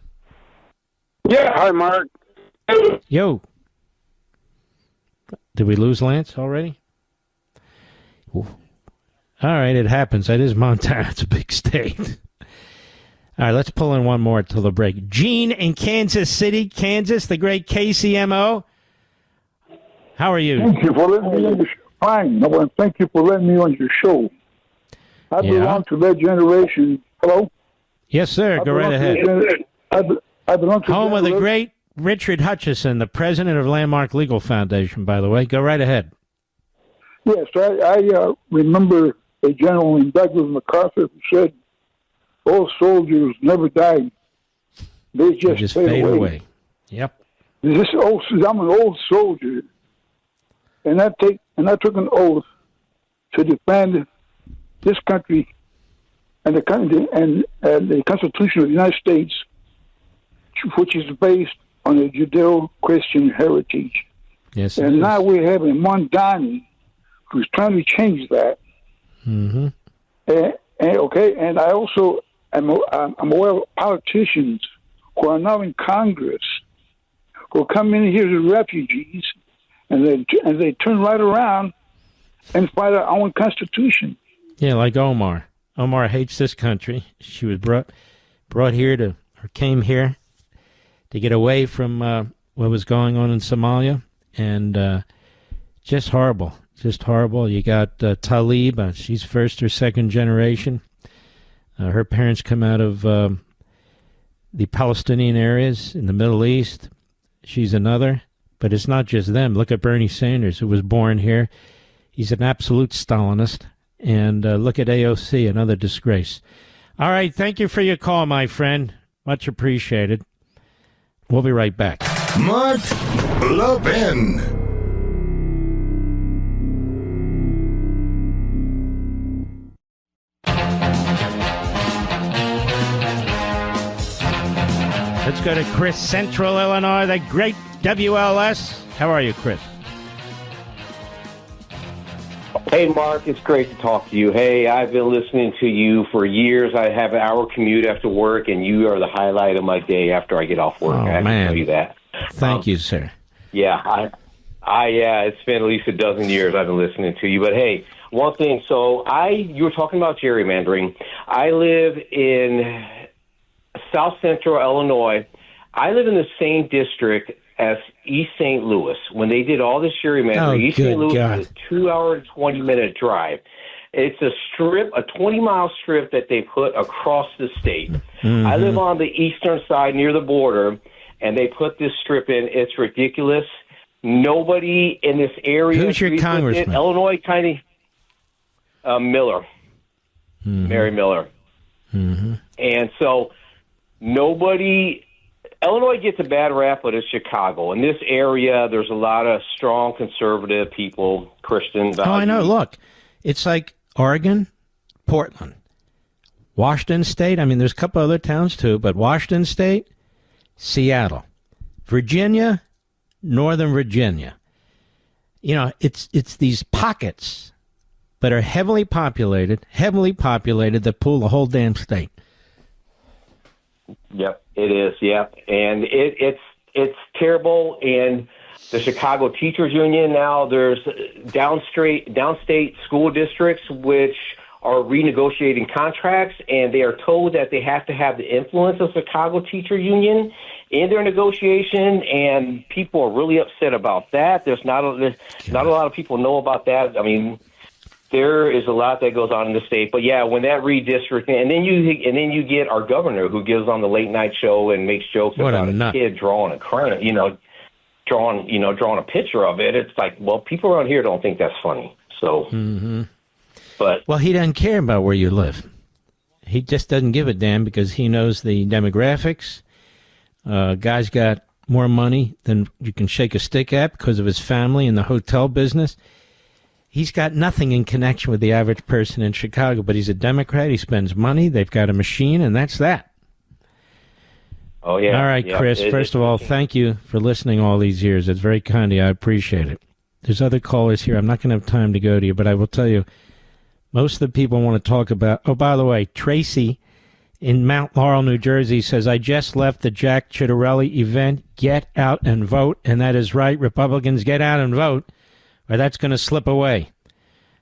Yeah, hi, Mark. Yo. Did we lose Lance already? Ooh. All right, it happens. That is Montana. It's a big state. All right, let's pull in one more till the break. Gene in Kansas City, Kansas, the great KCMO. How are you? Thank you for letting me on your show. Fine. I want to thank you for letting me on your show. I belong to that generation. Hello? Yes, sir. Go right ahead. I belong to home of the great Richard Hutchison, the president of Landmark Legal Foundation, by the way. Go right ahead. Yes, I remember a general named Douglas MacArthur who said, "Old soldiers never die; they just fade away." Yep. I'm an old soldier, and I took an oath to defend this country and the country and the Constitution of the United States, which is based on a Judeo-Christian heritage. Yes. And now we have a Mondani who's trying to change that. Mm-hmm. And I also I'm aware of politicians who are now in Congress who come in here as refugees, and they turn right around and fight our own Constitution. Yeah, like Omar. Omar hates this country. She was brought here came here to get away from what was going on in Somalia, and just horrible. Just horrible. You got Talib. She's first or second generation. Her parents come out of the Palestinian areas in the Middle East. She's another. But it's not just them. Look at Bernie Sanders, who was born here. He's an absolute Stalinist. And look at AOC, another disgrace. All right. Thank you for your call, my friend. Much appreciated. We'll be right back. Mark Levin. Let's go to Chris, Central Illinois, the great WLS. How are you, Chris? Hey, Mark, it's great to talk to you. Hey, I've been listening to you for years. I have an hour commute after work, and you are the highlight of my day after I get off work. I have to tell you that. Thank you, sir. Yeah, it's been at least a dozen years I've been listening to you. But hey, one thing. So you were talking about gerrymandering. I live in South Central Illinois. I live in the same district as East St. Louis. When they did all this gerrymandering, East St. Louis is a 2-hour and 20-minute drive. It's a 20-mile strip that they put across the state. Mm-hmm. I live on the eastern side near the border, and they put this strip in. It's ridiculous. Nobody in this area. Who's your congressman? Illinois, Miller. Mm-hmm. Mary Miller. Mm-hmm. And so Illinois gets a bad rap, but it's Chicago. In this area, there's a lot of strong conservative people, Christian values. Oh, I know. Look, it's like Oregon, Portland, Washington State. I mean, there's a couple other towns too, but Washington State, Seattle, Virginia, Northern Virginia. You know, it's these pockets that are heavily populated that pull the whole damn state. Yep, it is. Yep, and it's terrible. And the Chicago Teachers Union now, there's downstate school districts which are renegotiating contracts, and they are told that they have to have the influence of Chicago Teacher Union in their negotiation, and people are really upset about that. There's not a lot of people know about that. I mean, there is a lot that goes on in the state. But yeah, when that redistricting, and then you get our governor who gives on the late night show and makes jokes about a kid drawing a crayon, drawing a picture of it. It's like, well, people around here don't think that's funny. So, but well, he doesn't care about where you live. He just doesn't give a damn because he knows the demographics. Guy's got more money than you can shake a stick at because of his family in the hotel business. He's got nothing in connection with the average person in Chicago, but he's a Democrat. He spends money. They've got a machine, and that's that. Oh, yeah. All right, Chris, first of all, thank you for listening all these years. It's very kind of you. I appreciate it. There's other callers here. I'm not going to have time to go to you, but I will tell you, most of the people want to talk about... Oh, by the way, Tracy in Mount Laurel, New Jersey says, I just left the Jack Ciattarelli event. Get out and vote. And that is right. Republicans, get out and vote, or that's going to slip away.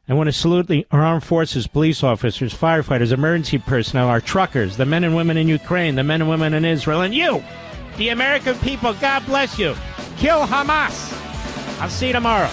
I want to salute our armed forces, police officers, firefighters, emergency personnel, our truckers, the men and women in Ukraine, the men and women in Israel, and you, the American people. God bless you. Kill Hamas. I'll see you tomorrow.